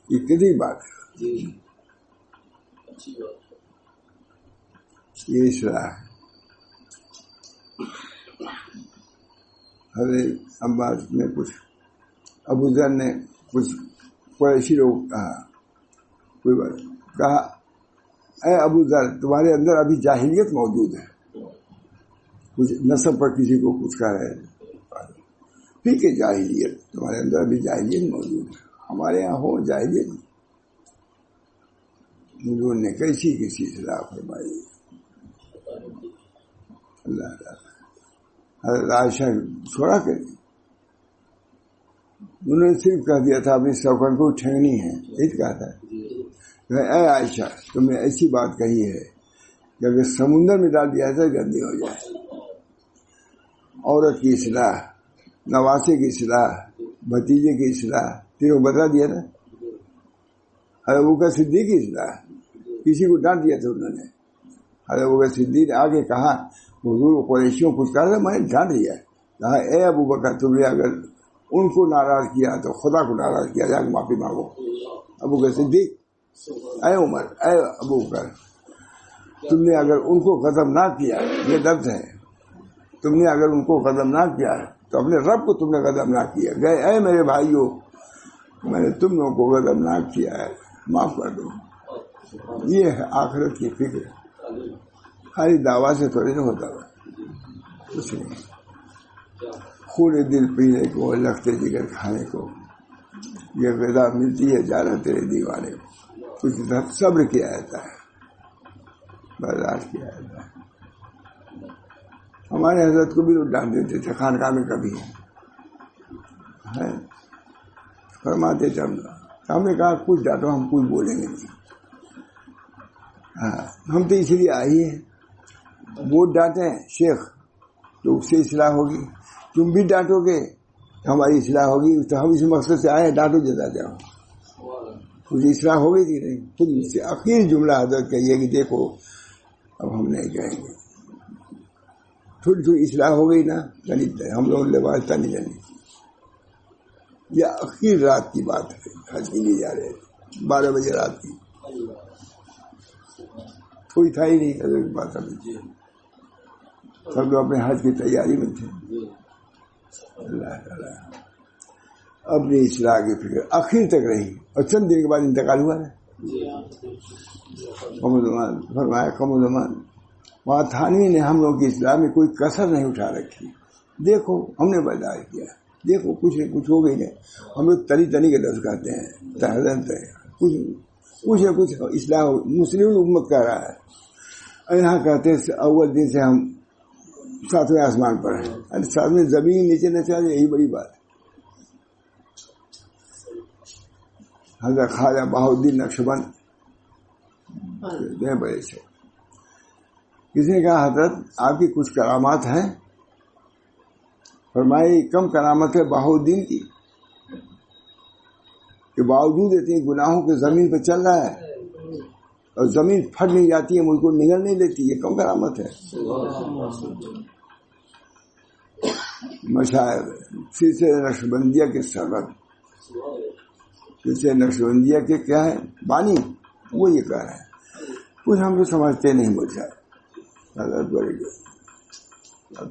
یہ کتنی بات ہے, یہ اصلاح ہے. حضرت عباس نے کچھ, ابو ذر نے کچھ قریشی لوگ کہا اے ابو ذر تمہارے اندر ابھی جاہلیت موجود ہے. کچھ نسب پر کسی کو کچھ کہہ رہے ہیں, ٹھیک ہے جاہلیت تمہارے اندر ابھی جاہلیت موجود ہے, ہمارے یہاں ہو جاہلیت. حضور نے کیسی اصلاح فرمائی. اللہ تعالیٰ حضرت عائشہ چھوڑا کر دی. انہوں نے صرف کہہ دیا تھا اپنی سوکن کو ٹھہرنی ہے, یہ کہا تھا اے عائشہ تم نے ایسی بات کہی ہے کہ اگر سمندر میں ڈال دیا جائے گندی ہو جائے. عورت کی اصلاح, نواسے کی اصلاح, بھتیجے کی اصلاح, تیروں بتا دیا تھا. حضرت ابوبکر صدیق کی اصلاح, کسی کو ڈانٹ دیا تھا انہوں نے. حضرت ابوبکر صدیق نے آگے کہا حضور قریشیوں کچھ کہا تھا, میں نے ڈانٹ دیا. کہا اے ابوبکر تم نے اگر ان کو ناراض کیا تو خدا کو ناراض کیا, جا کے معافی مانگو. ابوبکر صدیق, اے عمر, اے ابوبکر تم نے اگر ان کو غضب نہ کیا, یہ لفظ ہے, تم نے اگر ان کو غضب نہ کیا تو اپنے رب کو تم نے غضب نہ کیا. گئے اے میرے بھائیوں میں نے تم لوگوں کو غضب نہ کیا ہے, معاف کر دو. یہ ہے آخرت کی فکر. خالی دعویٰ سے تھوڑی نہ ہوتا ہے, کچھ نہیں. خون دل پینے کو, لخت جگر کھانے کو, یہ غذا ملتی ہے جانا تیرے دیوانے کو. کچھ صبر کیا جاتا ہے, برداشت کیا جاتا ہے. ہمارے حضرت کو بھی ڈانٹ دیتے تھے خانقاہ میں, کبھی فرماتے تھے ہم نے کہا کچھ ڈانٹو, ہم کچھ بولیں گے نہیں. ہم تو اس لیے آئی ہے, ووٹ ڈانٹیں شیخ تو اس سے اصلاح ہوگی, تم بھی ڈانٹو گے ہماری اصلاح ہوگی. تو ہم اس مقصد سے آئے, ڈانٹو جتا جاؤ, کچھ اصلاح ہو گئی تھی نہیں. خود اس سے آخری جملہ حضرت کہیے کہ دیکھو اب ہم نہیں کہیں گے, تھوڑی تھوڑی اصلاح ہو گئی نا, ہم لوگ لباس تنی جانی. یہ آخری رات کی بات ہے, حج کے لیے جا رہے تھے 12 بجے رات کی, کوئی تھا ہی نہیں حضرت کے پاس. سب لوگ اپنے حج کی تیاری میں تھے. اللہ تعالیٰ اپنی اصلاح کی فکر آخر تک رہی, اور چند دن کے بعد انتقال ہوا ہے. فرمایا قوم وہاں تھانوی نے ہم لوگ کی اصلاح میں کوئی کسر نہیں اٹھا رکھی. دیکھو ہم نے برداشت کیا, دیکھو کچھ نہ کچھ ہو گئی ہے. ہم لوگ تنی کے لفظ کہتے ہیں, کچھ نہ کچھ اصلاح مسلم امت کہہ رہا ہے. یہاں کہتے ہیں اول دن سے ہم 7ویں آسمان پر ہیں, 7ویں زمین نیچے نہ چاہے, یہی بڑی بات ہے. حضرت خواجہ بہاؤالدین نقشبند بڑے سے کسی نے کہا حضرت آپ کی کچھ کرامات ہیں؟ فرمائی کم کرامت ہے بہاؤالدین کی کہ باوجود اتنی گناہوں کے زمین پہ چل رہا ہے اور زمین پھٹ نہیں جاتی ہے, مجھ کو نگل نہیں لیتی. یہ کم کرامت ہے. مشاعر سلسلہ نقشبندیہ کے سربراہ, سلسلہ نقشبندیہ کے کیا ہے بانی, وہ یہ کہہ رہے ہیں. کچھ ہم تو سمجھتے نہیں مجھے, اب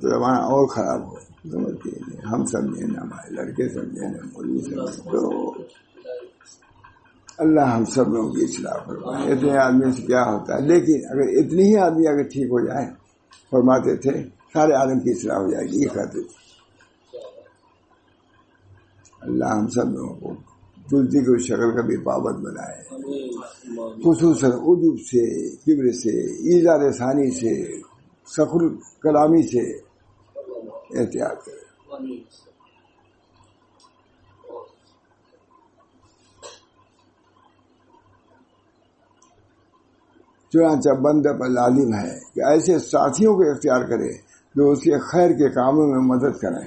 تو زمانہ اور خراب ہو, سمجھتے نہیں. ہم سمجھے نہ ہمارے لڑکے سمجھے نہ مولوی سمجھے. تو اللہ ہم سب لوگوں کی اصلاح فرمائے. اتنے آدمی سے کیا ہوتا ہے، لیکن اگر اتنی ہی آدمی اگر ٹھیک ہو جائے، فرماتے تھے سارے عالم کی اصلاح ہو جائے گی، یہ کہتے تھے. اللہ ہم سب لوگوں کو تلسی کی شکل کا بھی پابند بنائے، خصوصاً عجب سے، کبر سے، ایجاد ثانی سے، سخر کلامی سے احتیاط کرے. چنانچہ بندہ پر لازم ہے کہ ایسے ساتھیوں کو اختیار کرے جو اس کے خیر کے کاموں میں مدد کریں.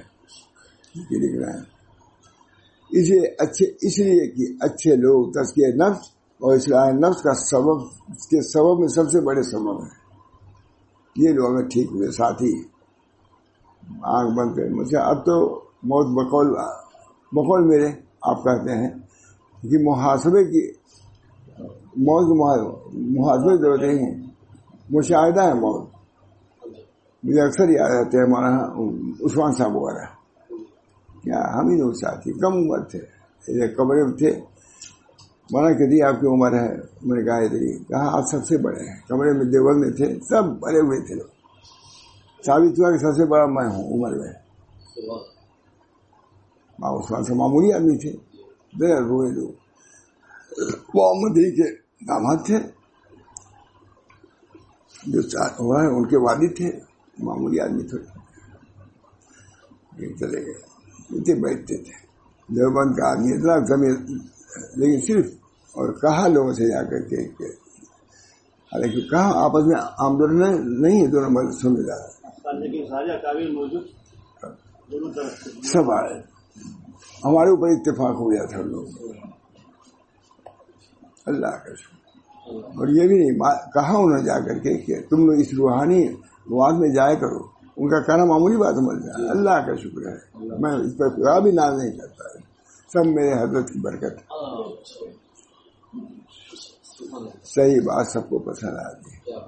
لکھ رہے ہیں اس لیے کہ اچھے لوگ تزکیہ نفس اور اصلاح نفس کا سبب کے سبب میں سب سے بڑے سبب ہیں. یہ لوگ اگر ٹھیک ہوئے ساتھی آنکھ بند کریں. مجھے اب تو موت بقول میرے آپ کہتے ہیں کہ محاسبے کی موت محاسبے ضرورت نہیں ہے، مشاہدہ ہے موت. مجھے اکثر یاد آتے ہیں ہمارا عثمان صاحب وغیرہ، کیا ہم ہی لوگ ساتھی کم عمر تھے، کمرے میں تھے. مانا کہتی آپ کی عمر ہے، میں نے کہا اتنی، کہا آپ سب سے بڑے ہیں. کمرے میں دیوبند میں تھے، سب بڑے ہوئے تھے لوگ. ثابت ہوا کہ سب سے بڑا میں ہوں عمر میں. عثمان سے معمولی آدمی تھے، بے روئے لوگ. محمد ہی کے داماد تھے، جو ان کے والد تھے، معمولی آدمی تھے. چلے گئے، اتنے بیٹھتے تھے. دیوبند کا آدمی اتنا زمین، لیکن صرف اور کہا لوگوں سے جا کر کے، حالانکہ کہاں آپس میں آمدن نہیں ہے، دونوں مرد سن جا رہا سب آئے. ہمارے اوپر اتفاق ہو گیا تھا لوگ. اللہ کا شکر. اور یہ بھی نہیں کہا انہوں نے جا کر کے کہ تم لوگ اس روحانی مواد میں جایا کرو. ان کا کہنا معمولی بات سمجھ جائے. اللہ کا شکر ہے، میں اس پر کوئی بھی ناز نہیں کرتا. سب میرے حضرت کی برکت. صحیح بات سب کو پسند آتی ہے.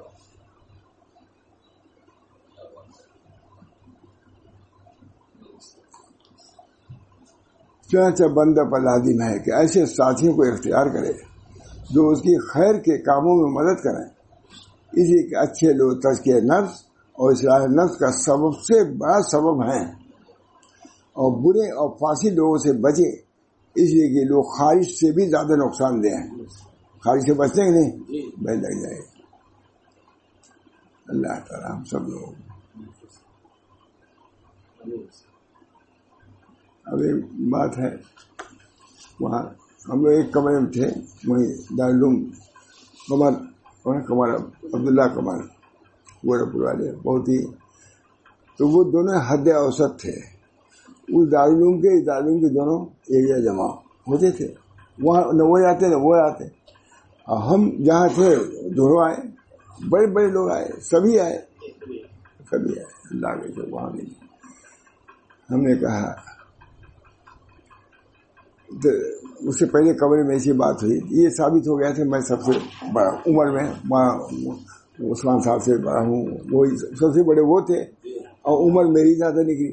چنانچہ بندہ پر لازم ہے کہ ایسے ساتھیوں کو اختیار کرے جو اس کی خیر کے کاموں میں مدد کریں. اسی کے اچھے لوگ تزکیہ نفس اور اصلاح نفس کا سبب سے بڑا سبب ہیں، اور برے اور فاسد لوگوں سے بچے، اس لیے کہ لوگ خارج سے بھی زیادہ نقصان دہ ہیں. خارج سے بچیں گے نہیں، بہت لگ جائے. اللہ تعالیٰ ہم سب لوگ. اب ایک بات ہے، وہاں ہم لوگ ایک کمرے میں تھے، وہیں دارالعلوم قمر عبداللہ قمر گورکھپور والے بہت ہی، تو وہ دونوں حد اوسط تھے. اس دارالعلوم کے دونوں ایریا جمع ہوتے تھے. وہاں نہ وہ آتے نہ وہ آتے. ہم جہاں تھے دونوں آئے، بڑے بڑے لوگ آئے، سبھی آئے. اللہ کے جو وہاں بھی ہم نے کہا. اس سے پہلے کمرے میں ایسی بات ہوئی، یہ ثابت ہو گیا تھا میں سب سے بڑا عمر میں، عثمان صاحب سے بڑا ہوں. وہی سب سے بڑے وہ تھے، اور عمر میری زیادہ نکلی.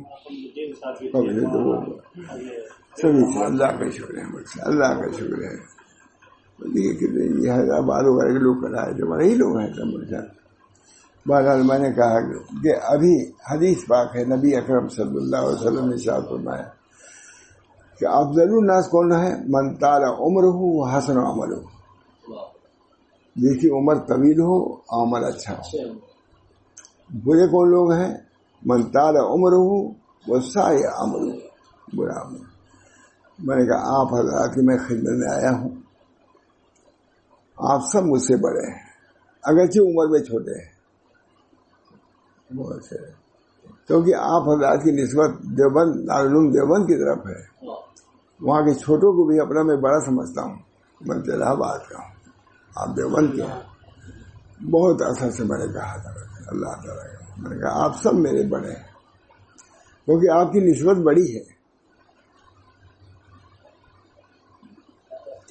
سبھی تھے. اللہ کا شکر ہے، اللہ کا شکر ہے. یہ حیدرآباد وغیرہ کے لوگ کرائے تھے، بڑے ہی لوگ ہیں سب. بہرحال میں نے کہا کہ ابھی حدیث پاک ہے، نبی اکرم صلی اللہ علیہ وسلم نے ارشاد فرمایا کہ افضل الناس کون ہے؟ من طال عمرہ وحسن عملہ. جس کی عمر طویل ہو، عمل اچھا ہو. برے کون لوگ ہیں؟ من طال عمرہ وساء عملہ، برا عمل. میں نے کہا آپ حضرات کی میں خدمت میں آیا ہوں. آپ سب مجھ سے بڑے ہیں، اگرچہ عمر میں چھوٹے ہیں، کیونکہ آپ حضرات کی نسبت دارالعلوم دیوبند کی طرف ہے. وہاں کے چھوٹوں کو بھی اپنا میں بڑا سمجھتا ہوں. میں الہ آباد کا ہوں، آپ دیوبند کے ہیں. بہت اثر سے میں نے کہا تھا اللہ تعالیٰ کا. میں نے کہا آپ سب میرے بڑے ہیں، کیونکہ آپ کی نسبت بڑی ہے.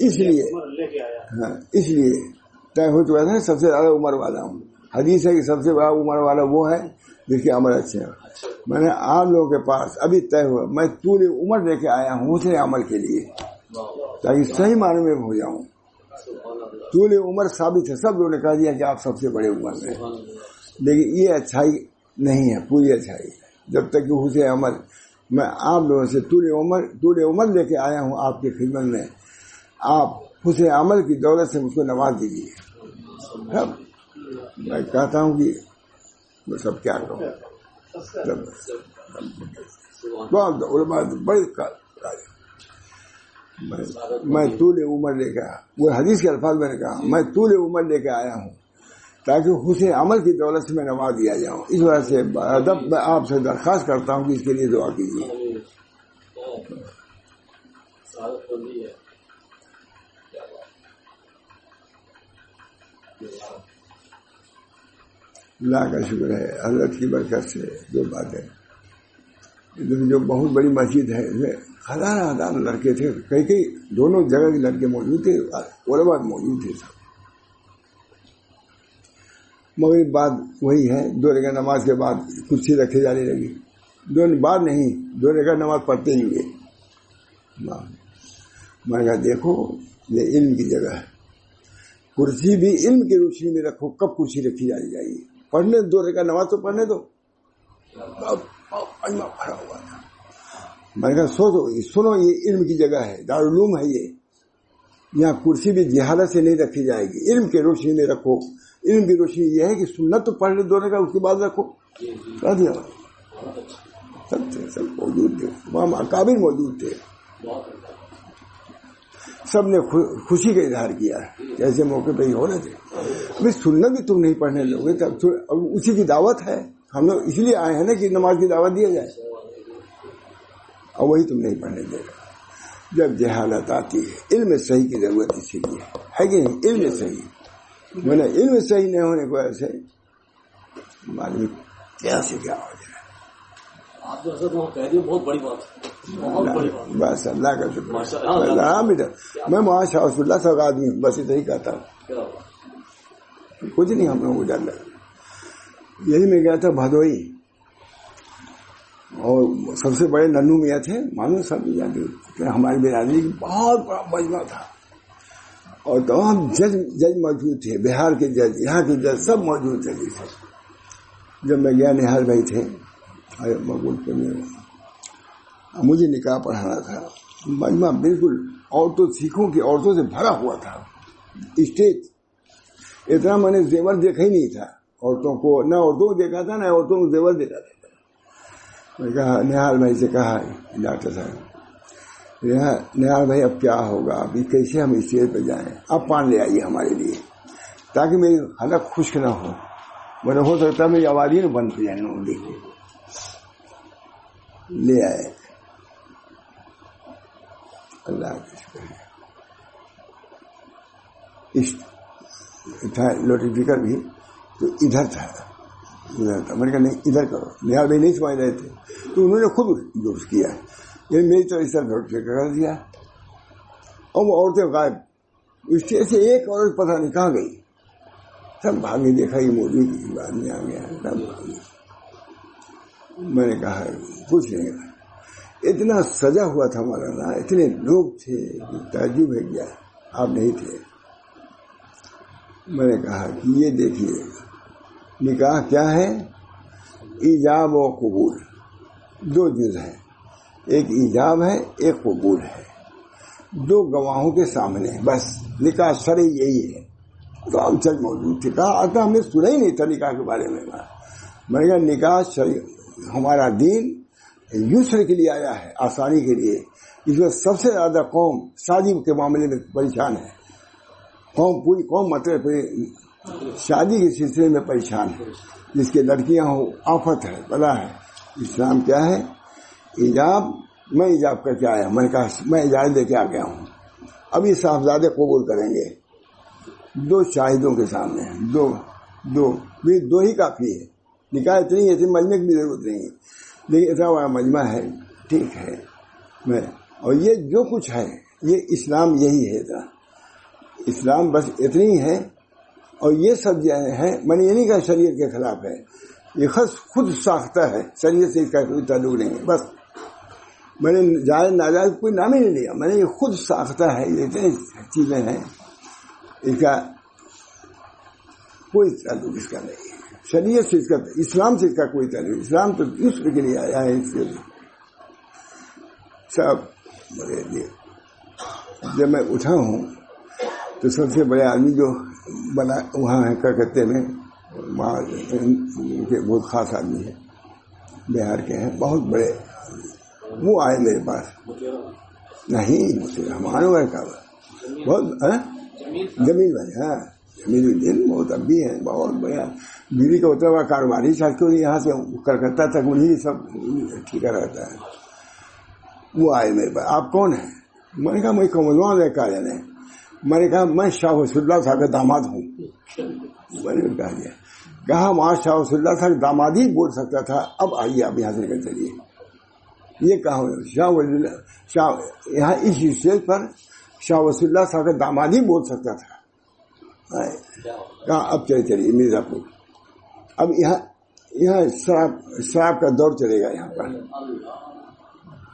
اس لیے طے ہو چکا تھا سب سے زیادہ عمر والا ہوں. حدیث ہے کہ سب سے بڑا عمر والا وہ ہے جس کے عمل اچھے ہیں. میں نے آپ لوگوں کے پاس ابھی طے ہوا، میں پوری عمر لے کے آیا ہوں اسے عمل کے لیے، تاکہ صحیح معنی میں ہو جاؤں. طول عمر ثابت ہے، سب لوگوں نے کہہ دیا کہ آپ سب سے بڑے عمر میں، لیکن یہ اچھائی نہیں ہے، پوری اچھائی جب تک کہ حسن عمل. میں آپ لوگوں سے طول عمر لے کے آیا ہوں آپ کی خدمت میں، آپ حسن عمل کی دولت سے مجھ کو نواز دیجیے. میں کہتا ہوں کہ میں سب کیا کروں، علماء بڑے میں طول عمر لے کے آیا، وہ حدیث کے الفاظ میں نے کہا میں طول عمر لے کے آیا ہوں تاکہ حسن عمل کی دولت سے میں نواز دیا جاؤں. اس وجہ سے ادب میں آپ سے درخواست کرتا ہوں کہ اس کے لیے دعا کیجیے. اللہ کا شکر ہے حضرت کی برکت سے جو بات ہے. جو بہت بڑی مسجد ہے اس میں ہزار لڑکے تھے، کئی دونوں جگہ کے لڑکے موجود تھے، علماء موجود تھے سب. مگر بات وہی ہے، 2 رکعت نماز کے بعد کرسی رکھے جانے لگی. 2 بار نہیں، 2 رکعت نماز پڑھتے ہی ہوئے. میں نے کہا دیکھو یہ علم کی جگہ ہے، کرسی بھی علم کی روشنی میں رکھو. کب کرسی رکھی جانی چاہیے؟ پڑھنے 2 رکعت نماز تو پڑھنے دو. بھرا ہوا تھا. میں نے کہا سنو یہ علم کی جگہ ہے، دارالعلوم ہے یہ، یہاں کرسی بھی جہالت سے نہیں رکھی جائے گی، علم کی روشنی میں رکھو. علم کی روشنی یہ ہے کہ سنت تو پڑھ لے 2 رکعت اس کے بعد رکھو. کہہ دیا سب موجود تھے، وہاں اکابر موجود تھے، سب نے خوشی کا اظہار کیا ایسے موقع پہ ہی ہو رہے تھے. ابھی سنت بھی تم نہیں پڑھنے لوگے، اسی کی دعوت ہے، ہم لوگ اس لیے آئے ہیں نا کہ نماز کی دعوت دیا جائے، اور وہی تم نہیں پڑھنے دے گا. جب جہالت آتی ہے علم صحیح کی ضرورت اسی لیے ہے کہ نہیں. علم صحیح میں نے علم صحیح نہیں ہونے کو ایسے معلوم کیا سے کیا ہو جائے. بہت بڑی بات بس اللہ کا شکر. میں معاش رسول اللہ صاحب آدمی ہوں، بس اتنا ہی کہتا ہوں، کچھ نہیں ہم لوگوں کو ڈر لگا. یہی میں گیا تھا بھدوئی، اور سب سے بڑے ننو میاں تھے، معلوم سب ہماری برادری بہت بڑا مجمع تھا، اور تمام جج موجود تھے، بہار کے جج، یہاں کے جج سب موجود تھے. جب میں گیا نہال بھائی تھے مقبول پہ، مجھے نکاح پڑھانا تھا. مجمع بالکل عورتوں، سکھوں کی عورتوں سے بھرا ہوا تھا. اسٹیج اتنا میں نے زیور دیکھا ہی نہیں تھا عورتوں کو، نہ عورتوں کو دیکھا تھا نہ عورتوں کو زیور دیکھا تھا. میں کہا نہال بھائی سے کہا ڈاکٹر صاحب نہال بھائی اب کیا ہوگا، ابھی کیسے ہم اسٹیج پہ جائیں، اب پان لے آئیے ہمارے لیے تاکہ میری حالت خشک نہ ہو، ورنہ ہو سکتا ہے میری آواز ہی نہ بند ہو جائے. دیکھیے لے آئے. اللہ کا شکر ہے. لوٹی فکر بھی تو ادھر تھا. میں نے کہا نہیں ادھر کرو. نہال بھائی نہیں سمجھ رہے تھے تو انہوں نے خود درست کیا، یعنی میری طرح اس طرح لوٹی فکر کر دیا. اور وہ عورتیں غائب، اسٹیج سے ایک عورت پتہ نہیں کہاں گئی. سب بھاگے، دیکھا یہ موضوع کی بعد میں آ گیا، سب بھاگے. میں نے کہا کچھ نہیں، اتنا سجا ہوا تھا مولانا، اتنے لوگ تھے، تعجب ہے کیا آپ نہیں تھے. میں نے کہا کہ یہ دیکھیے نکاح کیا ہے، ایجاب و قبول، 2 جز ہیں، ایک ایجاب ہے ایک قبول ہے، 2 گواہوں کے سامنے بس. نکاح شرعی یہی ہے. تو ہم چل موجود تھے، کہا آتا ہم نے سنا ہی نہیں تھا نکاح کے بارے میں. میں نے کہا نکاح شرعی، ہمارا دین یسر کے لیے آیا ہے، آسانی کے لیے. اس میں سب سے زیادہ قوم شادی کے معاملے میں پریشان ہے. پوری قوم مطلب شادی کے سلسلے میں پریشان ہے. جس کے لڑکیاں ہو آفت ہے، بلا ہے. اسلام کیا ہے؟ ایجاب. میں ایجاب کر کے آیا. میں نے کہا میں اجازت دے کے آ گیا ہوں، ابھی صاحبزادے قبول کریں گے 2 شاہدوں کے سامنے. 2 ہی کافی ہے. نکاح اتنی ہے، مجمع کی بھی ضرورت نہیں ہے، لیکن اتنا بڑا مجمع ہے، ٹھیک ہے. اور یہ جو کچھ ہے یہ اسلام یہی ہے. اسلام بس اتنی ہے. اور یہ سب جو ہے میں نے یہ نہیں کہا شریعت کے خلاف ہے، یہ خود ساختہ ہے، شریعت سے اس کا کوئی تعلق نہیں ہے. بس میں نے جائز ناجائز کوئی نام ہی نہیں لیا، میں نے یہ خود ساختہ ہے. یہ اتنی چیزیں ہیں اس کا کوئی تعلق اس کا نہیں ہے، شریعت سے اس کا، اسلام سے اس کا کوئی تعلق، اسلام تو دوسرے کے لیے آیا ہے، اس کے لیے سب بڑے لیے۔ جب میں اٹھا ہوں تو سب سے بڑے آدمی جو بنا وہاں ہے کلکتے میں، وہاں ان کے بہت خاص آدمی ہے، بہار کے ہیں، بہت بڑے، وہ آئے میرے پاس، نہیں ہمارے بھائی کا بہت جمیل بھائی، ہاں جمیل الدین بہت اب بھی ہیں، بہت بڑھیا بیوی کا ہوتا ہوا کاروباری، شاید کو یہاں سے کلکتہ تک انہیں سب ٹھیکا رہتا ہے۔ وہ آئے میرے پاس، آپ کون ہیں؟ میں نے کہا میں کملوان ہے کارن ہے، میں نے کہا میں شاہ وسیع اللہ صاحب کا داماد ہوں، میں نے کہا وہاں شاہ وسیع اللہ صاحب داماد ہی بول سکتا تھا، اب آئیے آپ یہاں سے نکل چلیے، یہ کہا شاہ ولی اللہ شاہ یہاں اس اسٹیج پر شاہ وسیع اللہ صاحب کا داماد ہی بول سکتا تھا، کہا اب چلے چلیے مرزا پور، اب یہاں شراب کا دور چلے گا، یہاں پر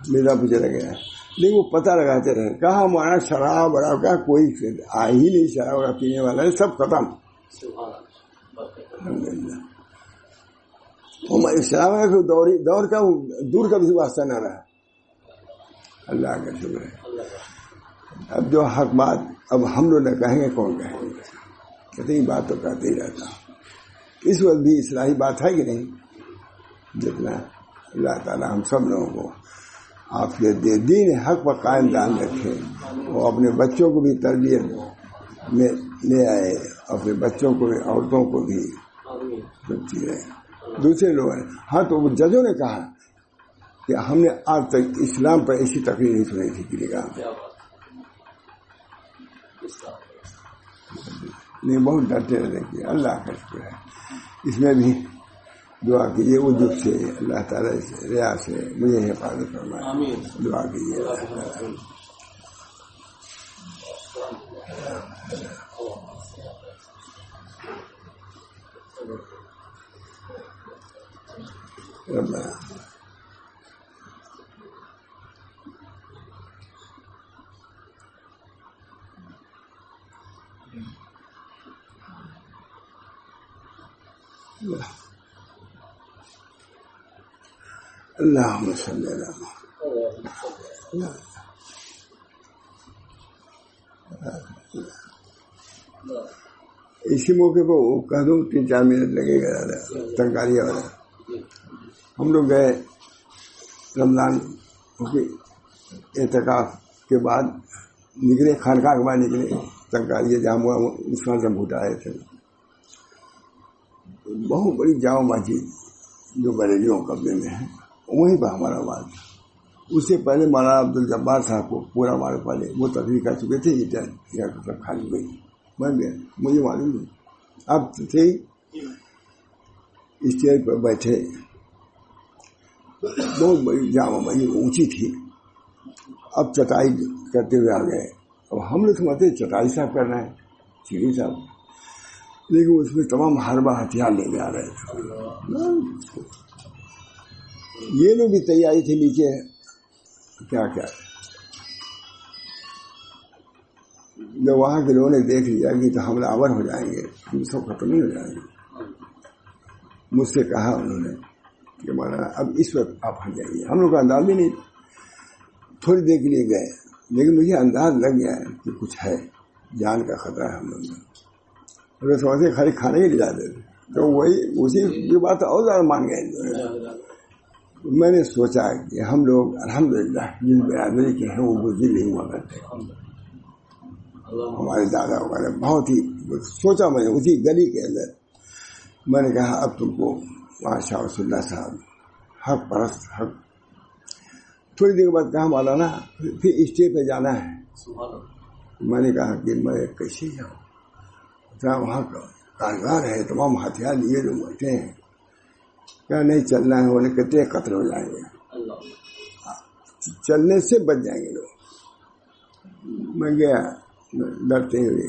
مرزا پور چلا گیا، لیکن وہ پتہ لگاتے رہے، کہا ہمارا شراب وڑاب کا کوئی آ ہی نہیں، شراب وڑاب پینے والا ہے، سب ختم، ہمارے شراب کا دور کا دور کا بھی واسطہ نہ رہا، اللہ کا شکر ہے۔ اب جو حق بات اب ہم لوگ نہ کہیں گے، کون کہیں گے؟ کہتے ہی بات تو کرتے ہی رہتا ہوں، اس وقت بھی اصلاحی بات ہے کہ نہیں؟ جتنا اللہ تعالیٰ ہم سب لوگوں کو آپ کے دین حق پر قائم دان رکھے، اور اپنے بچوں کو بھی تربیت میں لے آئے، اپنے بچوں کو بھی، عورتوں کو بھی بچی رہے۔ دوسرے لوگوں نے ہاں تو وہ ججوں نے کہا کہ ہم نے آج تک اسلام پر ایسی تقریر نہیں سنی تھی کہ نگاہ نہیں، بہت ڈرتے رہتے کہ اللہ کا شکر ہے۔ اس میں بھی دعا کیجیے وجود سے، اللہ تعالیٰ سے، ریا سے مجھے حفاظت فرمائے، دعا کیجیے اللہ تعالیٰ۔ ربنا اللہم صلی اللہ اسی موقع کو کہہ دوں 3-4 منٹ لگے گا تنکاریہ والا۔ ہم لوگ گئے رمضان کے اعتکاف کے بعد، نکلے خانقاہ کے بعد نکلے تنکاریہ جہاں ہوا اس کا سے بھوٹ آئے تھے، بہت بڑی جامع مسجد جو بریلیوں قبضے میں ہے، وہیں پر ہمارا بات۔ اس سے پہلے مولانا عبدالجبار صاحب کو پورا مارے پہلے وہ تقریر کر چکے تھے، یہ سب خالی گئی بن گیا، مجھے معلوم نہیں۔ اب تھے اسٹیج پر بیٹھے، بہت بڑی جامع مسجد اونچی تھی، اب چٹائی کرتے ہوئے آ گئے، اب ہم لوگ سمجھتے چٹائی صاحب کرنا ہے، سیڑھی صاحب، لیکن اس میں تمام حربہ ہتھیار لے کے آ رہے تھے۔ یہ لوگ بھی تیاری تھی نیچے، کیا کیا جب وہاں کے لوگوں نے دیکھ لیا کہ تو حملہ آور ہو جائیں گے، ہم سب ختم نہیں ہو جائیں گے۔ مجھ سے کہا انہوں نے کہ مولانا اب اس وقت آپ ہٹ جائیے، ہم لوگ کا انداز بھی نہیں، تھوڑی دیر کے لیے گئے، لیکن مجھے انداز لگ گیا کہ کچھ ہے، جان کا خطرہ ہے ہم لوگ میں، اگر سمجھتے خالی کھانے ہی لے جاتے تھے، تو وہی اسی کی بات اور زیادہ مان گئے۔ میں نے سوچا کہ ہم لوگ الحمدللہ جن برادری کے ہیں وہ بزدل نہیں ہوا کرتے، ہمارے دادا وغیرہ بہت ہی سوچا، میں نے اسی گلی کے اندر میں نے کہا اب تم کو وہاں شاہ وسیع اللہ صاحب حق پرست حق۔ تھوڑی دیر بعد کہا مولانا پھر اسٹیج پہ جانا ہے، میں نے کہا کہ میں کیسے جاؤں، وہاں کارگار ہے، تمام ہتھیار لیے جو بیٹھے ہیں، کیا نہیں چلنا ہے، انہیں کہتے قتل ہو جائیں گے، چلنے سے بچ جائیں گے لوگ۔ میں گیا ڈرتے ہوئے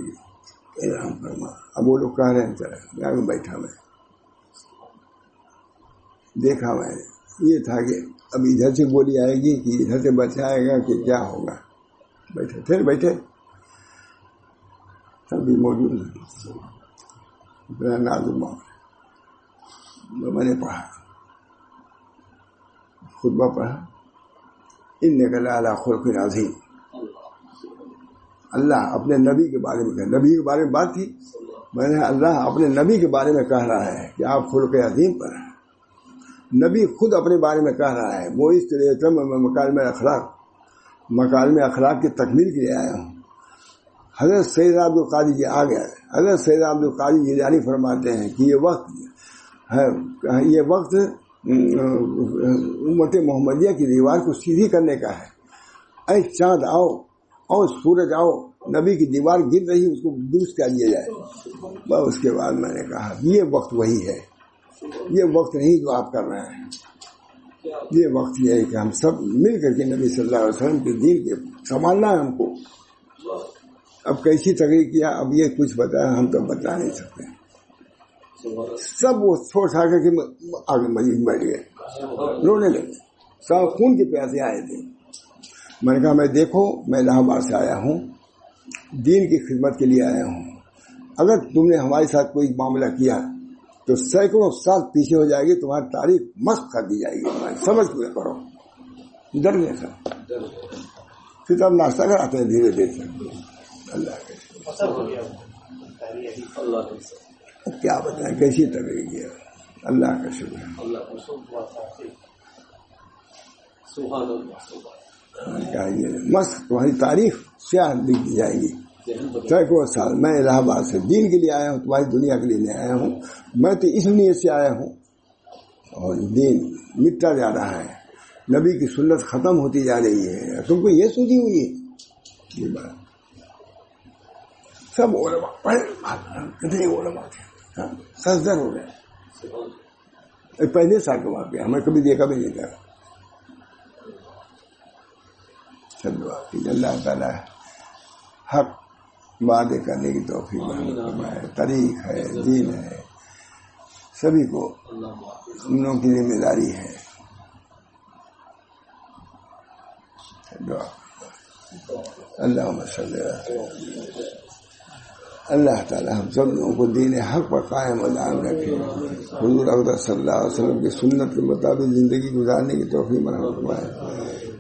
اب وہ لوگ کہہ رہے ہیں چلا میں بیٹھا، میں دیکھا، میں نے یہ تھا کہ اب ادھر سے گولی آئے گی کہ ادھر سے بچائے گا کہ کیا ہوگا، بیٹھے پھر بیٹھے تب بھی موجود ہے. نازما میں نے پڑھا خطبہ پڑھا انک لعلی خلق عظیم. اللہ اپنے نبی کے بارے میں نبی کے بارے میں بات تھی. میں نے اللہ اپنے نبی کے بارے میں کہہ رہا ہے کہ آپ خلق عظیم پر ہیں. نبی خود اپنے بارے میں کہہ رہا ہے وہ اس طرح میں مکالم اخلاق کی تکمیل کے لیے آیا ہوں. حضرت سید عبد القادر جی آ گیا. حضرت سید عبد القادر جیلانی فرماتے ہیں کہ یہ وقت امت محمدیہ کی دیوار کو سیدھی کرنے کا ہے. اے چاند آؤ اور سورج آؤ، نبی کی دیوار گر رہی اس کو درست کر دیا جائے. بس اس کے بعد میں نے کہا یہ وقت وہی ہے، یہ وقت نہیں جو آپ کر رہے ہیں. یہ وقت یہ ہے کہ ہم سب مل کر کے نبی صلی اللہ علیہ وسلم کے دین کے سنبھالنا ہے ہم کو. اب کیسی تقریر کیا، اب یہ کچھ بتایا ہم تو بتا نہیں سکتے. سب وہ چھوڑ چھاڑ کر کے آگے مجید بیٹھ گئے، رونے لگے. سب خون کے پیاسے آئے تھے. میں نے کہا میں دیکھو میں الہ آباد سے آیا ہوں، دین کی خدمت کے لیے آیا ہوں. اگر تم نے ہمارے ساتھ کوئی معاملہ کیا تو سینکڑوں سال پیچھے ہو جائے گی، تمہاری تاریخ مسخ کر دی جائے گی. سمجھ پورے کرو. ڈر گئے سر. پھر اب ناشتہ کراتے ہیں دھیرے دھیرے. اللہ کے کیا بتائیں کیسی تقریر کیا. اللہ کا شکر. مست تمہاری تاریخ سیاہ لکھ دی جائے گی. سینکڑوں سال میں الہ آباد سے دین کے لیے آیا ہوں، تمہاری دنیا کے لیے نہیں آیا ہوں. میں تو اس نیت سے آیا ہوں اور دین مٹتا جا رہا ہے، نبی کی سنت ختم ہوتی جا رہی ہے. تم کو یہ سوچی ہوئی ہے یہ بات. سب علماء کتنے علماء تھے سجدر ہو گئے. پہلے سال کا واقعہ ہمیں کبھی دیکھا بھی نہیں تھا. اللہ تعالیٰ حق وعدے کرنے کی توفیق فرمائے. طریق ہے، دین ہے، سبھی کو ہم لوگوں کی ذمہ داری ہے. اللہم صلی اللہ. اللہ تعالیٰ ہم سب لوگوں کو دین حق پر قائم و دائم رکھے. حضور اقدس صلی اللہ علیہ وسلم کی سنت کے مطابق زندگی گزارنے کی توفیق مرحمت فرمائے.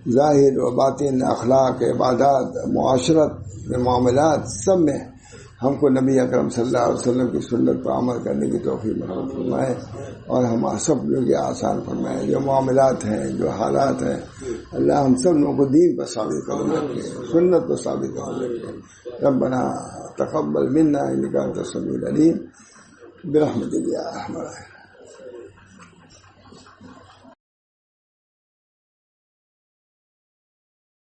ظاہر و باطن، اخلاق، عبادات، معاشرت، معاملات سب میں ہم کو نبی اکرم صلی اللہ علیہ وسلم کی سنت پر عمل کرنے کی توفیق مرحمت فرمائے اور ہم سب لوگ یہ آسان فرمائے. جو معاملات ہیں، جو حالات ہیں، اللہ ہم سب لوگوں کو دین پر ثابت قدم رکھے، سنت پر ثابت قدم رکھے. ربنا تقبل منا انک انت السمیع العلیم برحمتک یا ارحم الراحمین.